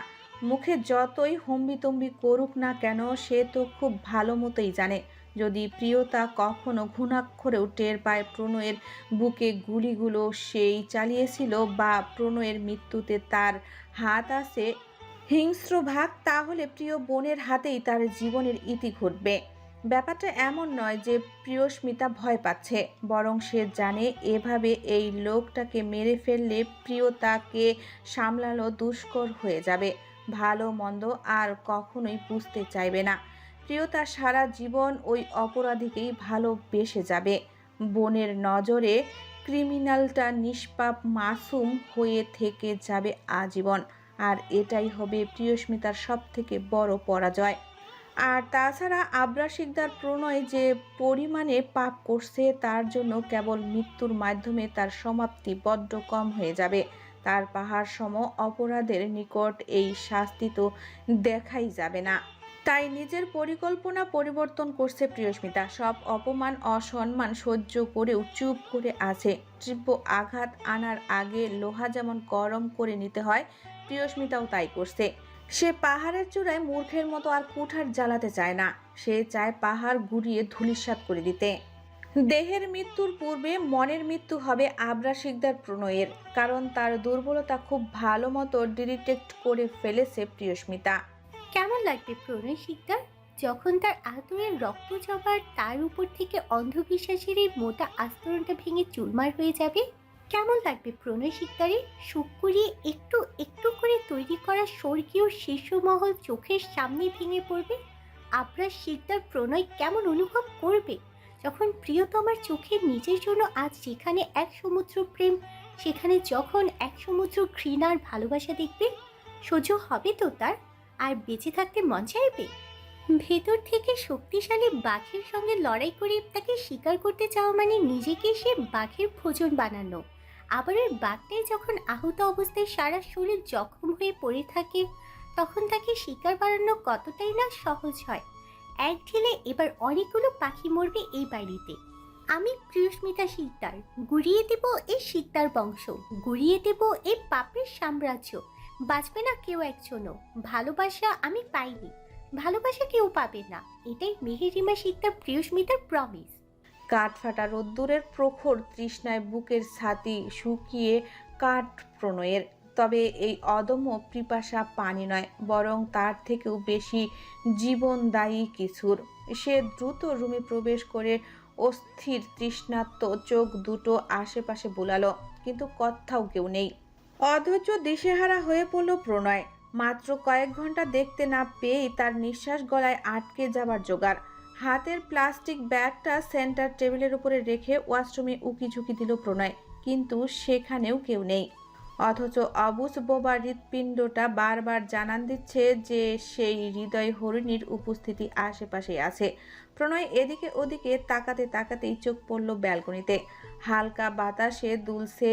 মুখে যতই হম্বিতম্বি করুক না কেন, সে তো খুব ভালো মতোই জানে, যদি প্রিয়তা কখনো ঘুণাক্ষরেও টের পায় প্রণয়ের বুকে গুলিগুলো সেই চালিয়েছিল বা প্রণয়ের মৃত্যুতে তার হাত আছে হিংস্র ভাগ, তাহলে প্রিয় বোনের হাতেই তার জীবনের ইতি ঘটবে। ব্যাপারটা এমন নয় যে প্রিয়স্মিতা ভয় পাচ্ছে, বরং সে জানে এভাবে এই লোকটাকে মেরে ফেললে প্রিয়তাকে সামলানো দুষ্কর হয়ে যাবে। ভালো মন্দ আর কখনোই বুঝতে চাইবে না। প্রিয়তা সারা জীবন ওই অপরাধীকেই ভালোবেসে যাবে। বোনের নজরে ক্রিমিনালটা নিষ্পাপ মাসুম হয়ে থেকে যাবে আজীবন। আর এটাই হবে প্রিয়স্মিতার সবথেকে বড় পরাজয়। আর তাছাড়া আবরার শিকদার প্রণয় যে পরিমাণে পাপ করছে তার জন্য কেবল মৃত্যুর মাধ্যমে তার সমাপ্তি বড্ড কম হয়ে যাবে। তার পাহাড় সম অপরাধের নিকট এই শাস্তি তো দেখাই যাবে না। তাই নিজের পরিকল্পনা পরিবর্তন করছে প্রিয়স্মিতা। সব অপমান অসম্মান সহ্য করেও চুপ করে আছে। তীব্র আঘাত আনার আগে লোহা যেমন গরম করে নিতে হয়, প্রিয়স্মিতাও তাই করছে। সে পাহাড়ের চূড়ায় মূর্খের মতো আর কুঠার জ্বালাতে চায় না। সে চায় পাহাড় গুড়িয়ে ধূলিসাৎ করে দিতে। দেহের মৃত্যুর পূর্বে মনের মৃত্যু হবে আবরার শিকদার প্রণয়ের, কারণ তার দুর্বলতা খুব ভালো মতো ডিটেক্ট করে ফেলেছে প্রিয়স্মিতা। কেমন লাগবে প্রণয় শিকদার যখন তার আতরের রক্ত জবার তার উপর থেকে অন্ধবিশ্বাসের এই মোটা আস্তরণটা ভেঙে চুরমার হয়ে যাবে? কেমন লাগবে প্রণয় শিকদারের সুখ করিয়ে একটু একটু করে তৈরি করা স্বর্গীয় শীর্ষমহল চোখের সামনে ভেঙে পড়বে? আবরার শিকদার প্রণয় কেমন অনুভব করবে যখন প্রিয়তমার চোখের নিজের জন্য আজ যেখানে এক সমুদ্র প্রেম, সেখানে যখন এক সমুদ্র ঘৃণার ভালোবাসা দেখবে? সহ্য হবে তো তার? আর বেঁচে থাকতে মন চাইবে? ভেতর থেকে শক্তিশালী বাঘের সঙ্গে লড়াই করে তাকে শিকার করতে চাওয়া মানে নিজেকে সে বাঘের ভোজন বানানো। আবার ওই বাঘটাই যখন আহত অবস্থায় সারা শরীর জখম হয়ে পড়ে থাকে, তখন তাকে শিকার বানানো কতটাই না সহজ হয়। এক ঢিলে এবার অনেকগুলো পাখি মরবে এই বাড়িতে। আমি প্রিয়স্মিতা শিকদার গুড়িয়ে দেব এই শিকদার বংশ, গুড়িয়ে দেব এই পাপের সাম্রাজ্য। বাঁচবে না কেউ একজনও। ভালোবাসা আমি পাইনি, ভালোবাসা কেউ পাবে না, এটাই মেহেরিমা শিকদার প্রিয়স্মিতার প্রমিস। কাঠফাটা রোদ্দুরের প্রখর তৃষ্ণায় বুকের ছাতি শুকিয়ে কাঠ প্রণয়ের। তবে এই অদম্য পিপাসা পানি নয়, বরং তার থেকেও বেশি জীবনদায়ী কিছুর। সে দ্রুত রুমে প্রবেশ করে অস্থির তৃষ্ণার্ত চোখ দুটো আশেপাশে বুলালো, কিন্তু কোথাও কেউ নেই। অধৈর্য দিশেহারা হয়ে পড়ল প্রণয়। মাত্র কয়েক ঘন্টা দেখতে না পেয়েই তার নিঃশ্বাস গলায় আটকে যাবার জোগাড়। হাতের প্লাস্টিক ব্যাগটা সেন্টার টেবিলের উপরে রেখে ওয়াশরুমে উকি ঝুঁকি দিল প্রণয়, কিন্তু সেখানেও কেউ নেই। অথচ অবুঝ বোবা হৃৎপিণ্ডটা বারবার জানান দিচ্ছে যে সেই হৃদয় হরিণীর উপস্থিতি আশেপাশে আছে। প্রণয় এদিকে ওদিকে তাকাতে তাকাতেই চোখ পড়ল ব্যালকনিতে। হালকা বাতাসে দুলছে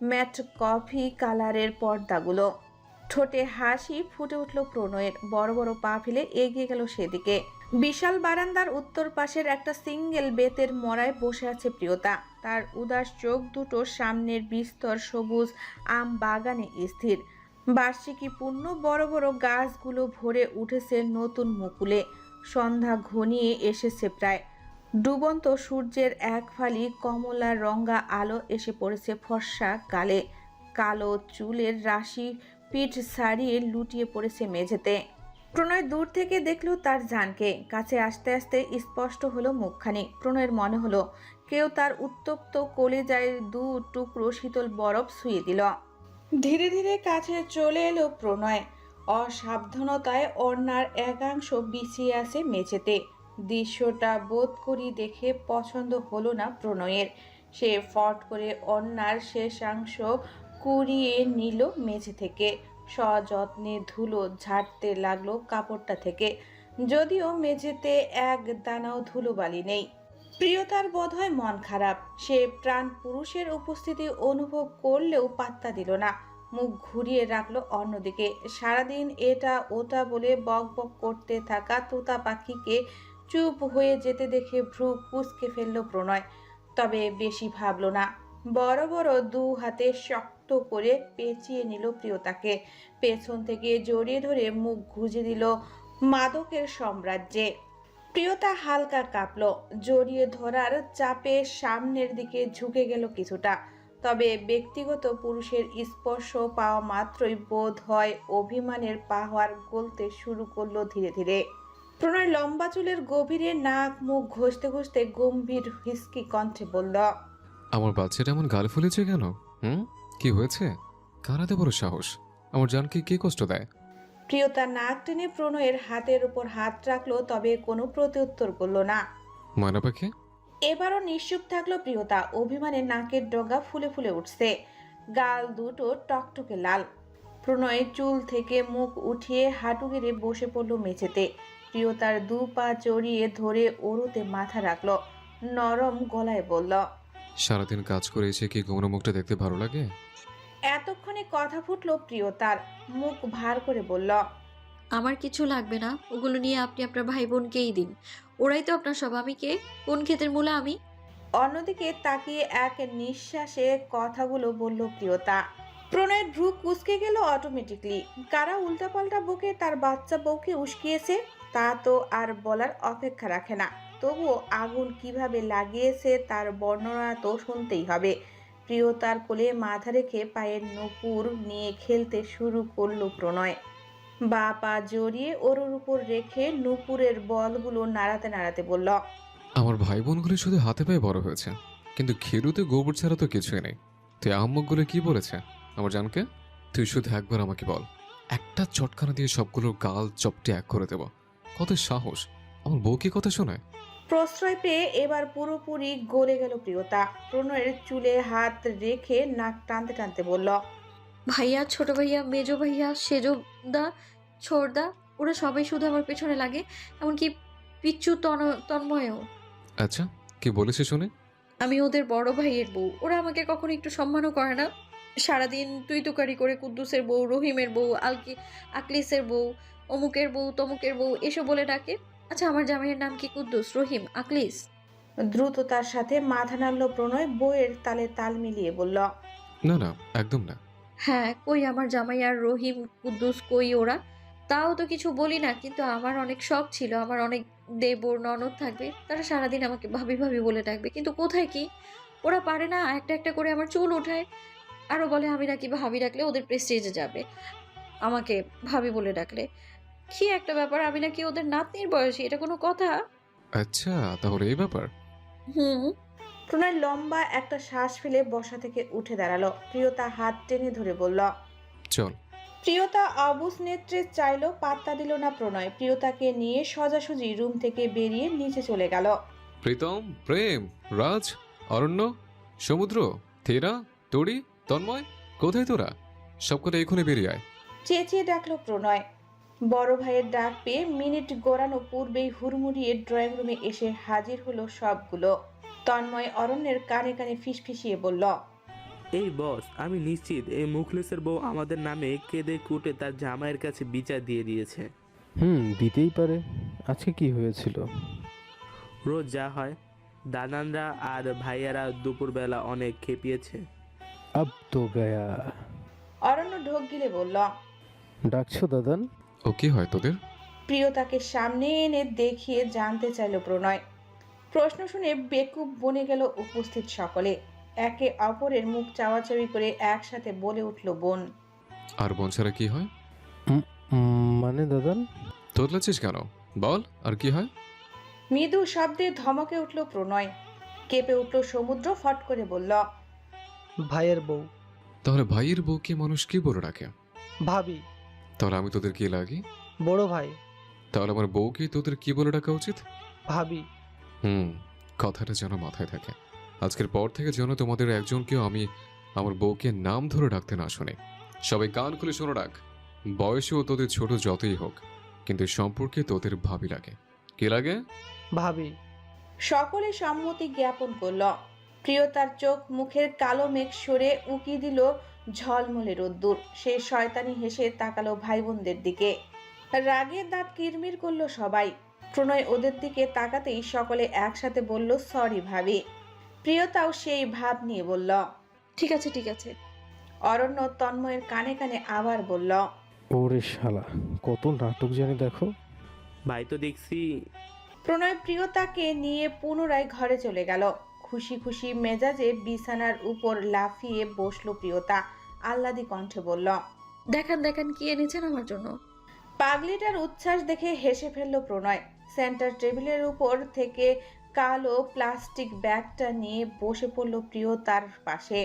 ম্যাট কফি কালারের পর্দাগুলো। ঠোঁটে হাসি ফুটে উঠল প্রণয়ের। বড় বড় পা ফেলে এগিয়ে গেল সেদিকে। বিশাল বারান্দার উত্তর পাশের একটা সিঙ্গেল বেতের মরায় বসে আছে প্রিয়তা। তার উদাস চোখ দুটো সামনের বিস্তর সবুজ আম বাগানে স্থির। বার্ষিকী পূর্ণ বড় বড় গাছগুলো ভরে উঠেছে নতুন মুকুলে। সন্ধ্যা ঘনিয়ে এসেছে প্রায়। ডুবন্ত সূর্যের এক ফালি কমলা রঙা আলো এসে পড়েছে ফর্সা গালে। কালো চুলের রাশি পিঠ ছাড়িয়ে লুটিয়ে পড়েছে মেঝেতে। প্রণয় দূর থেকে দেখল তার জানকে। কাছে আসতে আসতে স্পষ্ট হলো মুখখানি। প্রণয়ের মনে হলো কেউ তার উত্তপ্ত কলিজায় দু টুকরো শীতল বরফ ছুঁয়ে দিল। ধীরে ধীরে কাছে চলে এলো প্রণয়। অসাবধানতায় ওড়নার একাংশ বিছিয়ে আছে মেঝেতে। দৃশ্যটা বোধ করি দেখে পছন্দ হলো না প্রণয়ের। সে ফট করে ওড়নার শেষাংশ কুড়িয়ে নিল মেঝে থেকে। সযত্নে ধুলো ঝাড়তে লাগলো কাপড়টা থেকে, যদিও মেঝেতে এক দানাও ধুলোবালি নেই। প্রিয়তার বোধহয় মন খারাপ। সে প্রাণ পুরুষের উপস্থিতি অনুভব করলেও পাত্তা দিল না। মুখ ঘুরিয়ে রাখলো অন্যদিকে। সারাদিন এটা ওটা বলে বক বক করতে থাকা তোতা পাখিকে চুপ হয়ে যেতে দেখে ভ্রু কুঁচকে ফেলল প্রণয়। তবে বেশি ভাবল না। বড় বড় দু হাতে শক্ত করে পেঁচিয়ে নিল প্রিয়তাকে। পেছন থেকে জড়িয়ে ধরে মুখ গুজে দিল মাদকের সাম্রাজ্যে। প্রিয়তা হালকা কাঁপল। জড়িয়ে ধরার চাপে সামনের দিকে ঝুঁকে গেল কিছুটা। তবে ব্যক্তিগত পুরুষের স্পর্শ পাওয়া মাত্রই বোধ হয় অভিমানের পাহাড় গলতে শুরু করলো ধীরে ধীরে। প্রণয় লম্বা চুলের গভীরে নাক মুখ ঘষতে ঘষতে গম্ভীর হিসকি কণ্ঠে বলল, আমার বাচ্চাটা এমন গাল ফুলেছে কেন? কি হয়েছে? কারাতে বড় সাহস? আমার জানকে কে কষ্ট দেয়? প্রিয়তা নাক টেনে প্রণয়ের হাতের উপর হাত রাখলো, তবে কোনো প্রত্যুত্তর করলো না। ময়না পাখি, এবারও নিশ্চুপ থাকলো প্রিয়তা। অভিমানে নাকের ডগা ফুলে ফুলে উঠছে, গাল দুটো টকটকে লাল। প্রণয়ের চুল থেকে মুখ উঠিয়ে হাঁটু গেড়ে বসে পড়লো মেঝেতে। প্রিয়তার 2 পা জড়িয়ে ধরে ওরুতে মাথা রাখলো, নরম গলায় বলল, সারাদিন কাজ করে এসে কি গোমরা মুখটা দেখতে ভালো লাগে? এতক্ষণে কথা ফুটলো প্রিয়তার, মুখ ভার করে বলল, আমার কিছু লাগবে না, ওগুলো নিয়ে আপনি আপনার ভাই বোনকেই দিন। ওরাই তো আপনার সব। আমি কে? কোন ক্ষেতের মূলা আমি? অন্যদিকে তাকিয়ে এক নিঃশ্বাসে কথাগুলো বলল প্রিয়তা। প্রণয়ের ভ্রু কুঁচকে গেল অটোমেটিকলি। কারা উল্টাপাল্টা বকে তার বাচ্চা বউকে উস্কিয়েছে তা তো আর বলার অপেক্ষা রাখে না। তবুও আগুন কিভাবে লাগিয়েছে তার বর্ণনা তো শুনতেই হবে। প্রিয়তার কোলে মাথা রেখে পায়ের নূপুর নিয়ে খেলতে শুরু করলো প্রণয়। বা পা জড়িয়ে ওর উপর রেখে নূপুরের বলগুলো নাড়াতে নাড়াতে বলল, আমার ভাই বোনগুলো শুধু হাতে পায়ে বড় হয়েছে, কিন্তু খেরুতে গোবর ছাড়া তো কিছুই নেই। তুই আহম্মকগুলো কি বলেছে আমার জানকে? তুই শুধু একবার আমাকে বল, একটা চটকানা দিয়ে সবগুলোর গাল চপটে এক করে দেব। কত সাহস! আমার বউকে কথা শোনায়। প্রশ্রয় পেয়ে এবার পুরোপুরি গলে গেল প্রিয়তা। প্রণয়ের চুলে হাত রেখে নাক টানতে টানতে বলল, ভাইয়া, ছোট ভাইয়া, মেজো ভাইয়া, সেজো দা, ছোড়দা, ওরা সবাই শুধু আমার পেছনে লাগে, এমনকি পিচ্চু তন্ময়ও। আচ্ছা, কি বলেছে শুনে? আমি ওদের বড় ভাইয়ের বউ, ওরা আমাকে কখনো একটু সম্মানও করে না। সারাদিন তুই তুকারি করে কুদ্দুসের বউ, রহিমের বউ, আকলিসের বউ, অমুকের বউ, তমুকের বউ এসব বলে ডাকে। আচ্ছা, আমার জামাইয়ের নাম কি কুদ্দুস, রহিম, আকলিস? দ্রুততার সাথে মাথা নাড়ল প্রণয়, বইয়ের তালে তাল মিলিয়ে বলল, না না, একদম না। হ্যাঁ, কই আমার জামাই আর রহিম, কুদ্দুস, কই ওরা? তাও তো কিছু বলি না, কিন্তু আমার অনেক শখ ছিল আমার অনেক দেবর ননদ থাকবে, তারা সারাদিন আমাকে ভাবি ভাবি বলে ডাকবে, কিন্তু কোথায় কি? ওরা পারে না একটা একটা করে আমার চুল ওঠায়, আরও বলে আমি নাকি ভাবি ডাকলে ওদের প্রেস্টিজে যাবে, আমাকে ভাবি বলে ডাকলে। কি একটা ব্যাপার, আমি নাকি ওদের নাতনির বয়সী, এটা কোনো কথা? আচ্ছা, তাহলে এই ব্যাপার। হুম। প্রণয় লম্বা একটা শ্বাস ফেলে বসা থেকে উঠে দাঁড়ালো। প্রিয়তা হাত টেনে ধরে বলল, চল। প্রিয়তা অবুঝ নেত্রে চাইলো, পাত্তা দিল না প্রণয়। প্রিয়তাকে নিয়ে সোজাসুজি রুম থেকে বেরিয়ে নিচে চলে গেল। প্রীতম, প্রেম, রাজ, অরণ্য, সমুদ্র, থেরা, তড়ি, তন্ময়, কোথায় তোরা? সবকটা এখনই বেরিয়ে আয়। চেঁচিয়ে ডাকলো প্রণয়। বড় ভাইয়ের ডাক পেয়ে মিনিট গড়ানো পূর্বেই হুড়মুড়িয়ে ড্রয়িং রুমে এসে হাজির হলো সবগুলো। তন্ময় অরণ্যের কানে কানে ফিসফিসিয়ে বলল, এই বস, আমি নিশ্চিত এই মুখলেসের বউ আমাদের নামে কেঁদে কুটে তার জামাইয়ের কাছে বিচার দিয়ে দিয়েছে। দিতেই পারে। আজকে কি হয়েছিল? রোজ যা হয়, দাদানরা আর ভাইয়ারা দুপুরবেলা অনেক খেপিয়েছে। আব তো গয়া। অরণ্য ঢোক গিলে বলল। ডাকছো দাদান? ও কি হয় তোদের? প্রিয়তাকে সামনে এনে দেখিয়ে জানতে চাইল প্রণয়। প্রশ্ন শুনে বেকুব বনে গেল উপস্থিত সকলে। একে অপরের মুখ চাওয়াচাওয়ি করে একসাথে বলে উঠল বোন। আর বোন ছাড়া কি হয়? মানে দাদান? তোদলাচ্ছিস কেন? বল, আর কি হয়? মৃদু শব্দে ধমকে উঠল প্রণয়। কেঁপে উঠল সমুদ্র, ফট করে বলল, ভাইয়ের বউ। তাহলে ভাইয়ের বউকে মানুষ কি বলে ডাকে? ভাবি। তাহলে আমি তোদের কি লাগি? বড় ভাই। তাহলে আমার বউকে তোদের কি বলে ডাকা উচিত? ভাবি। কথাটা যেন মাথায় থাকে। আজকের পর থেকে যেন তোমাদের একজনকেও আমি আমার বউকে নাম ধরে ডাকতে না শুনি। সবাই কান খুলে শোনো ডাক। বয়সেও তোদের ছোট যতই হোক, কিন্তু সম্পর্কে তোদের ভাবি লাগে। কি লাগে? ভাবি। সকলে সম্মতি জ্ঞাপন করল। প্রিয়তার চোখ মুখের কালো মেঘ সরে উকি দিল ঝলমলে রোদ্দুর। সে শয়তানি হেসে তাকালো ভাই বোনদের দিকে। রাগের দাঁত কিরমির করলো সবাই। প্রণয় ওদের দিকে তাকাতেই সকলে একসাথে বলল, সরি ভাবি। প্রিয়তাও সেই ভাব নিয়ে বলল, ঠিক আছে ঠিক আছে। অরণ্য তন্ময়ের কানে কানে আবার বলল, ওরে শালা, কত নাটক জানি দেখো। ভাই তো দেখছি। প্রণয় প্রিয়তাকে নিয়ে পুনরায় ঘরে চলে গেল। খুশি খুশি মেজাজে বিছানার উপর লাফিয়ে বসলো প্রিয়তা। আহ্লাদি কণ্ঠে বলল, দেখান দেখান কি এনেছেন আমার জন্য। পাগলিটার উচ্ছ্বাস দেখে হেসে ফেলল প্রণয়। সেন্টার টেবিলের উপর থেকে কালো প্লাস্টিক ব্যাগটা নিয়ে বসে পড়ল প্রিয়তার পাশে।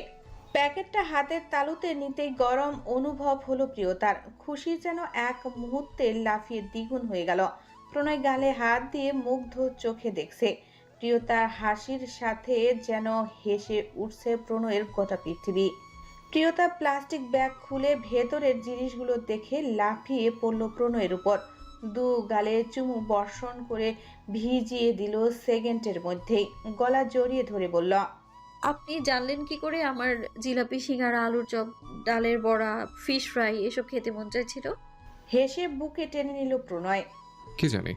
প্যাকেটটা হাতের তালুতে নিতেই গরম অনুভব হলো প্রিয়তার। খুশি যেন এক মুহূর্তে লাফিয়ে দ্বিগুণ হয়ে গেল। প্রণয় গালে হাত দিয়ে মুগ্ধ চোখে দেখছে। প্রিয়তার হাসির সাথে যেন হেসে উঠছে প্রণয়ের গোটা পৃথিবী। প্রিয়তা প্লাস্টিক ব্যাগ খুলে ভেতরের জিনিসগুলো দেখে লাফিয়ে পড়ল প্রণয়ের উপর। দু গালে চুমু বর্ষণ করে ভিজিয়ে দিল সেকেন্ডের মধ্যেই। গলা জড়িয়ে ধরে বলল, আপনি জানলেন কি করে আমার জিলাপি, সিঙ্গারা, আলুর চপ, ডালের বড়া, ফিশ ফ্রাই এসব খেতে মন চাইছিল? হেসে বুকে টেনে নিল প্রণয়। কি জানি,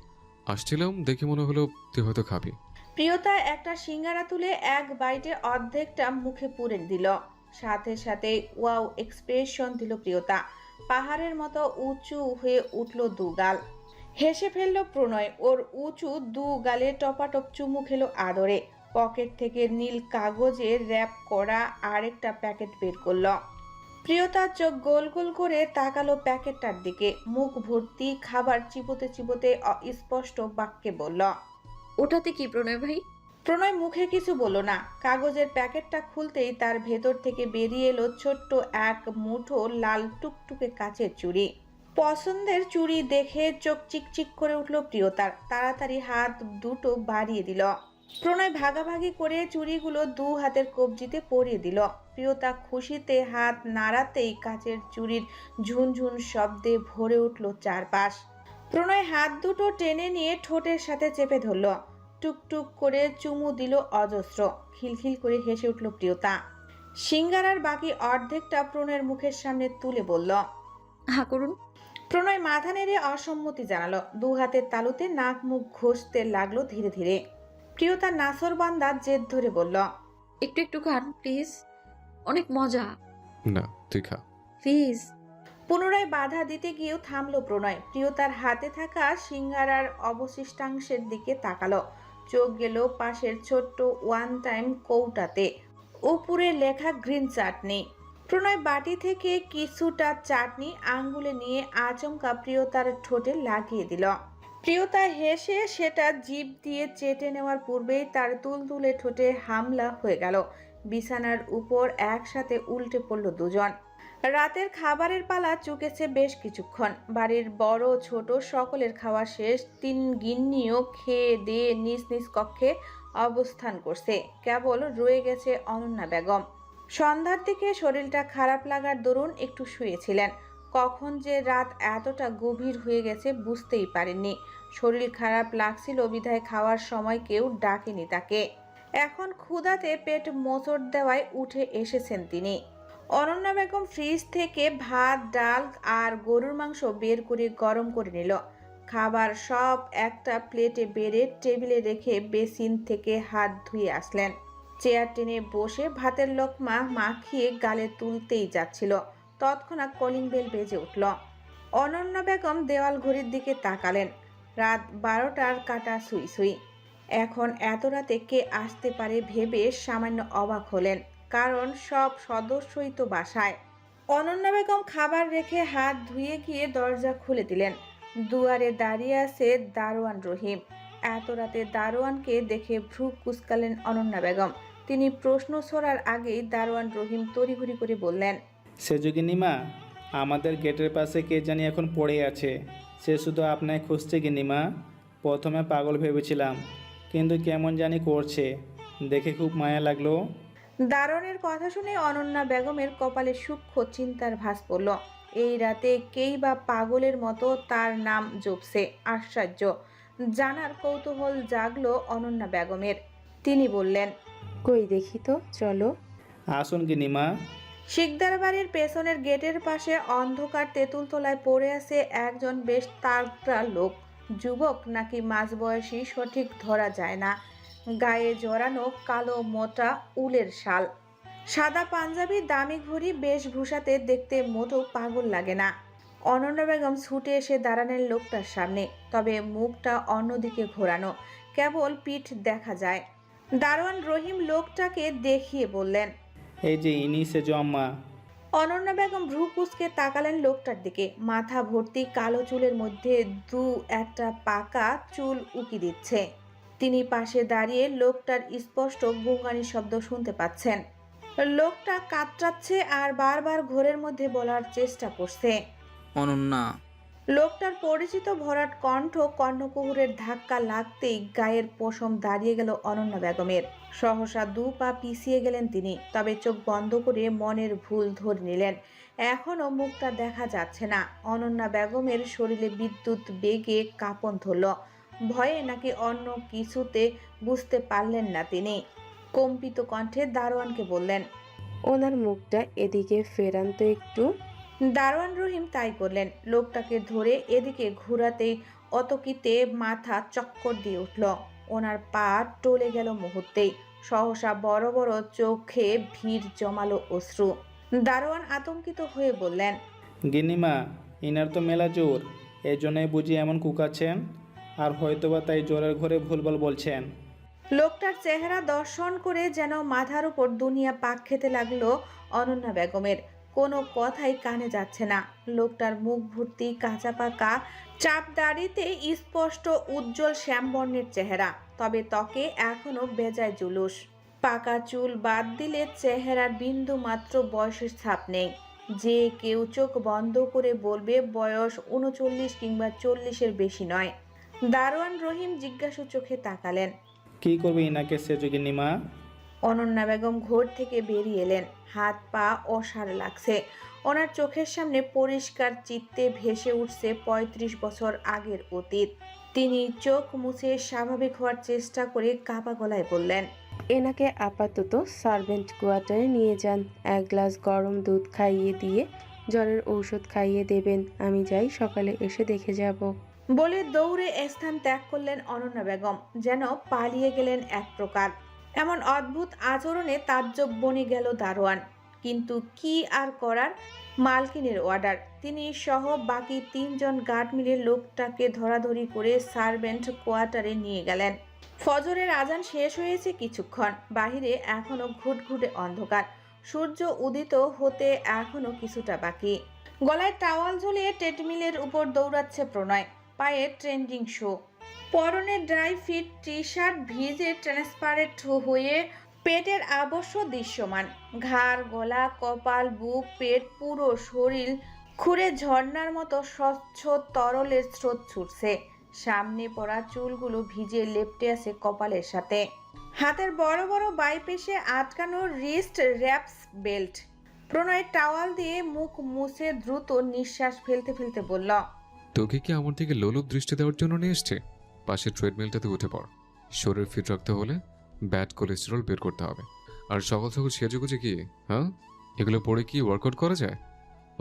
আসছিলাম দেখে মনে হলো তুই হয়তো খাবি। প্রিয়তা একটা সিঙ্গারা তুলে এক বাইটে অর্ধেকটা মুখে পুরে দিল। সাথে সাথে ওয়াও এক্সপ্রেশন দিল প্রিয়তা। পাহাড়ের মতো উঁচু হয়ে উঠল দু গাল। হেসে ফেলল প্রণয়। ওর উঁচু দু গালে টপাটপ চুমু খেলো আদরে। পকেট থেকে নীল কাগজে র্যাপ করা আরেকটা প্যাকেট বের করল। প্রিয়তার চোখ গোল গোল করে তাকালো প্যাকেটটার দিকে। মুখ ভর্তি খাবার চিবোতে চিবোতে অস্পষ্ট বাক্যে বলল, ওটাতে কি প্রণয় ভাই? প্রণয় মুখে কিছু বলল না। কাগজের প্যাকেটটা খুলতেই তার ভেতর থেকে বেরিয়ে এলো ছোট্ট এক মুঠো লাল টুকটুকে কাচের চুড়ি। পছন্দের চুড়ি দেখে চোখ চিকচিক করে উঠল প্রিয়তার। তাড়াতাড়ি হাত দুটো বাড়িয়ে দিল। প্রণয় ভাগাভাগি করে চুড়িগুলো দু হাতের কবজিতে পরিয়ে দিল। প্রিয়তা খুশিতে হাত নাড়াতেই কাচের চুড়ির ঝুনঝুন শব্দে ভরে উঠল চারপাশ। প্রণয় হাত দুটো টেনে নিয়ে ঠোঁটের সাথে চেপে ধরল। টুকটুক করে চুমু দিল অজস্র। খিলখিল করে হেসে উঠল প্রিয়তা। সিঙ্গারার বাকি অর্ধেকটা প্রণয়ের মুখের সামনে তুলে বলল, হা করুন। প্রণয় মাথা নেড়ে অসম্মতি জানালো। দু হাতের তালুতে নাক মুখ ঘষতে লাগলো ধীরে ধীরে। প্রিয়তা নাসরবান্দা জেদ ধরে বলল, একটু একটু খান প্লিজ, অনেক মজা, না তুই খা। প্লিজ। পুনরায় বাধা দিতে গিয়েও থামলো প্রণয়। প্রিয়তার হাতে থাকা সিঙ্গারার অবশিষ্টাংশের দিকে তাকালো। চোখ গেল পাশের ছোট্ট ওয়ান টাইম কৌটাতে। উপরে লেখা গ্রিন চাটনি। প্রণয় বাটি থেকে কিছুটা চাটনি আঙ্গুলে নিয়ে আচমকা প্রিয়তার ঠোঁটে লাগিয়ে দিল। প্রিয়তা হেসে সেটা জিভ দিয়ে চেটে নেওয়ার পূর্বেই তার তুলতুলে ঠোঁটে হামলা হয়ে গেল। বিছানার উপর একসাথে উল্টে পড়ল দুজন। রাতের খাবারের পালা চুকেছে বেশ কিছুক্ষণ। বাড়ির বড় ছোট সকলের খাওয়া শেষ। 3 গিন্নিও খেয়ে দিয়ে নিজ নিজ কক্ষে অবস্থান করছে। কেবল রয়ে গেছে অনন্যা বেগম। সন্ধ্যার দিকে শরীরটা খারাপ লাগার দরুন একটু শুয়েছিলেন। কখন যে রাত এতটা গভীর হয়ে গেছে বুঝতেই পারেননি। শরীর খারাপ লাগছিল বিধায় খাওয়ার সময় কেউ ডাকেনি তাকে। এখন ক্ষুধাতে পেট মোচড় দেওয়ায় উঠে এসেছেন তিনি। অনন্যা বেগম ফ্রিজ থেকে ভাত, ডাল আর গরুর মাংস বের করে গরম করে নিল। খাবার সব একটা প্লেটে বেড়ে টেবিলে রেখে বেসিন থেকে হাত ধুয়ে আসলেন। চেয়ার টেনে বসে ভাতের লোকমা মাখিয়ে গালে তুলতেই যাচ্ছিল, তৎক্ষণাৎ কলিং বেল বেজে উঠল। অনন্যা বেগম দেওয়াল ঘড়ির দিকে তাকালেন। রাত 12টার কাটা সুই সুই। এখন এত রাতে কে আসতে পারে ভেবে সামান্য অবাক হলেন, কারণ সব সদস্যই তো বাসায়। অনন্যা বেগম খাবার রেখে হাত ধুয়ে গিয়ে দরজা খুলে দিলেন। দুয়ারে দাঁড়িয়ে আছে দারোয়ান রহিম। এত রাতে দারোয়ানকে দেখে ভ্রু কুঁচকালেন অনন্যা বেগম। তিনি প্রশ্ন ছড়ার আগেই দারোয়ান রহিম তড়িঘড়ি করে বললেন, সেজগিনিমা, আমাদের গেটের পাশে কে জানি এখন পড়ে আছে। সে শুধু আপনাকে খুঁজছে গিনিমা। প্রথমে পাগল ভেবেছিলাম, কিন্তু কেমন জানি করছে, দেখে খুব মায়া লাগলো। দারোয়ানের কথা শুনে অনন্যা বেগমের কপালে সূক্ষ্ম চিন্তার ভাঁজ পড়ল। এই রাতে কেই বা পাগলের মতো তার নাম জপছে। আশ্চর্য! জানার কৌতূহল জাগলো অনন্যা বেগমের। তিনি বললেন, কই দেখি তো, চলো। আসুন গিনিমা। শিকদার বাড়ির পেছনের গেটের পাশে অন্ধকার তেঁতুল তলায় পড়ে আছে একজন বেশ তাগড়া লোক। যুবক নাকি মাঝবয়সী সঠিক ধরা যায় না। গায়ে জড়ানো কালো মোটা উলের শাল, সাদা পাঞ্জাবি, দামি ঘড়ি, বেশভূষাতে দেখতে মোটো পাগল লাগে না। অনন্যা বেগম ছুটে এসে দাঁড়ালেন লোকটার সামনে, তবে মুখটা অন্যদিকে ঘোরানো, কেবল পিঠ দেখা যায়। দারোয়ান রহিম লোকটাকে দেখিয়ে বললেন, এই যে ইনি সেজো আম্মা। অনন্যা বেগম ভ্রু কুঁচকে তাকালেন লোকটার দিকে। মাথা ভর্তি কালো চুলের মধ্যে দু একটা পাকা চুল উকি দিচ্ছে। তিনি পাশে দাঁড়িয়ে লোকটার স্পষ্ট গুঙ্গানি শব্দ শুনতে পাচ্ছেন। লোকটা কাতরাচ্ছে আর বারবার ঘোরের মধ্যে বলার চেষ্টা করছে। অনন্যা। লোকটার পরিচিত ভরাট কণ্ঠ কর্ণকুহুরের ধাক্কা লাগতেই গায়ের পশম দাঁড়িয়ে গেল অনন্যা বেগমের। সহসা 2 পা পিছিয়ে গেলেন তিনি, তবে চোখ বন্ধ করে মনের ভুল ধরে নিলেন। এখনো মুখটা দেখা যাচ্ছে না। অনন্যা বেগমের শরীরে বিদ্যুৎ বেগে কাঁপন ধরল। ভয়ে নাকি অন্য কিছুতে বুঝতে পারলেন না তিনি। কম্পিত কণ্ঠে দারোয়ানকে বললেন, ওনার মুখটা এদিকে ফেরান তো একটু। দারোয়ান রহিম তাই করলেন। লোকটাকে ধরে এদিকে ঘোরাতেই অতকিতে মাথা চক্কর দিয়ে উঠল। ওনার পা টলে গেল মুহূর্তেই। সহসা বড় বড় চোখে ভিড় জমালো অশ্রু। দারোয়ান আতঙ্কিত হয়ে বললেন, গিন্নিমা, ইনার তো মেলা জোর, এই জন্যই বুঝি এমন কুকাচ্ছেন, আর হয়তোবা তাই জোরের ঘরে ভুলভাল বলছেন। লোকটার চেহারা দর্শন করে যেন মাথার উপর দুনিয়া পাক খেতে লাগলো অনন্যা বেগমের। কোনো কথাই কানে যাচ্ছে না। লোকটার মুখ ভর্তি কাঁচা পাকা চাপ দাড়িতে স্পষ্ট উজ্জ্বল শ্যামবর্ণের চেহারা, তবে ত্বকে এখনো বেজায় জুলুস। পাকা চুল বাদ দিলে চেহারার বিন্দু মাত্র বয়সের ছাপ নেই। যে কেউ চোখ বন্ধ করে বলবে বয়স 39 কিংবা 40-এর বেশি নয়। দারোয়ান রহিম জিজ্ঞাসু চোখে তাকালেন। কি করবে ইনাকে সেজো গিন্নিমা? অনন্যা বেগম ঘর থেকে বেরিয়ে এলেন। হাত পা অসাড় লাগছে। ওনার চোখের সামনে পরিষ্কার চিত্তে ভেসে উঠছে 35 বছর আগের অতীত। তিনি চোখ মুছে স্বাভাবিক হওয়ার চেষ্টা করে কাঁপা গলায় বললেন, এনাকে আপাতত সার্ভেন্ট কোয়ার্টারে নিয়ে যান। 1 গ্লাস গরম দুধ খাইয়ে দিয়ে জ্বরের ঔষধ খাইয়ে দেবেন। আমি যাই, সকালে এসে দেখে যাব। বলে দৌড়ে স্থান ত্যাগ করলেন অনন্যা বেগম, যেন পালিয়ে গেলেন এক প্রকার। এমন অদ্ভুত আচরণে তাজ্জব বনে গেল দারোয়ান। কিন্তু কি আর করার, মালকিনের অর্ডার। তিনি সহ বাকি 3 জন গার্ড মিলে লোকটাকে ধরাধরি করে সার্ভেন্ট কোয়ার্টারে নিয়ে গেলেন। ফজরের আজান শেষ হয়েছে কিছুক্ষণ। বাহিরে এখনো ঘুটঘুটে অন্ধকার। সূর্য উদিত হতে এখনো কিছুটা বাকি। গলায় টাওয়াল ঝুলিয়ে ট্রেডমিলের উপর দৌড়াচ্ছে প্রণয়। পায়ে ট্রেন্ডিং শু, পরনে ড্রাই ফিট টি শার্ট ভিজে ট্রান্সপারেন্ট হয়ে পেটের আবশ্য দৃশ্যমান। ঘাড়, গলা, কপাল, বুক, পেট, পুরো শরীর খুঁড়ে ঝর্ণার মতো স্বচ্ছ তরলের স্রোত ছুটছে। সামনে পড়া চুলগুলো ভিজে লেপ্টে আছে কপালের সাথে। হাতের বড় বড় বাইপেশে আটকানো রিস্ট র্যাপস বেল্ট। প্রণয় টাওয়াল দিয়ে মুখ মুছে দ্রুত নিঃশ্বাস ফেলতে ফেলতে বলল, তোকে কি আমার দিকে লোলুপ দৃষ্টি দেওয়ার জন্য নিয়ে এসছে? পাশের ট্রেডমিলটাতে উঠে পড়। শরীর ফিট রাখতে হলে ব্যাড কোলেস্টেরল বের করতে হবে। আর সকাল সকাল সেজেগুজে কি, হ্যাঁ, এগুলো পরে কি ওয়ার্কআউট করা যায়?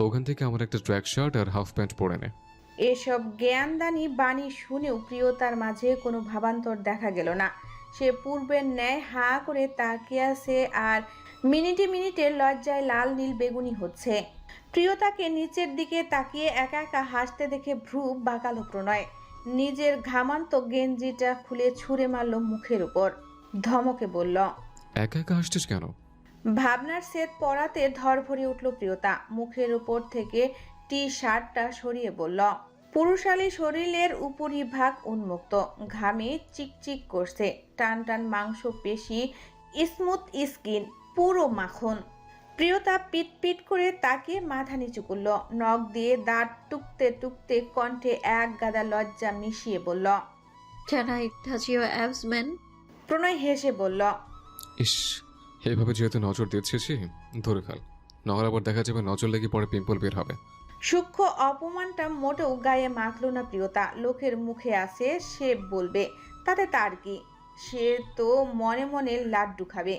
ওখান থেকে আমার একটা ট্র্যাক শার্ট আর হাফ প্যান্ট পরে নে। এসব জ্ঞানদানি বাণী শুনেও প্রিয়তার মাঝে কোনো ভাবান্তর দেখা গেল না। সে পূর্বের ন্যায় হাঁ করে তাকিয়ে আছে আর মিনিটে মিনিটে লজ্জায় লাল নীল বেগুনি হচ্ছে। প্রিয়তাকে নিচের দিকে তাকিয়ে একা একা হাসতে দেখে ভ্রু বাঁকালো প্রণয়। নিজের ঘামান্ত গেঞ্জিটা খুলে ছুঁড়ে মারল মুখের উপর। ধমকে বলল, একা একা হাসছিস কেন? ভাবনার সেট পড়াতে ধরফড়িয়ে উঠল প্রিয়তা। মুখের উপর থেকে টি শার্টটা সরিয়ে বলল, পুরুষালী শরীরের উপরিভাগ উন্মুক্ত, ঘামে চিকচিক করছে। টান টান মাংস পেশি, স্মুথ স্কিন, পুরো মাখন। প্রিয়তা পিট পিট করে তাকে মাথা নিচু করল। নখ দিয়ে দাঁত টুকতে টুকতে কণ্ঠে এক গাদা লজ্জা মিশিয়ে বলল, Can I touch your abs, man? প্রণয় হেসে বলল, ইস, এইভাবে যেহেতু নজর দিচ্ছিস, ধরে ফেল, নহলে আবার দেখা যাবে নজর লেগে পরে পিম্পল বের হবে। সূক্ষ্ম অপমানটা মোটেও গায়ে মাখল না প্রিয়তা। লোকের মুখে আছে সে বলবে, তাতে তার কি? সে তো মনে মনে লাড্ডু খাবে,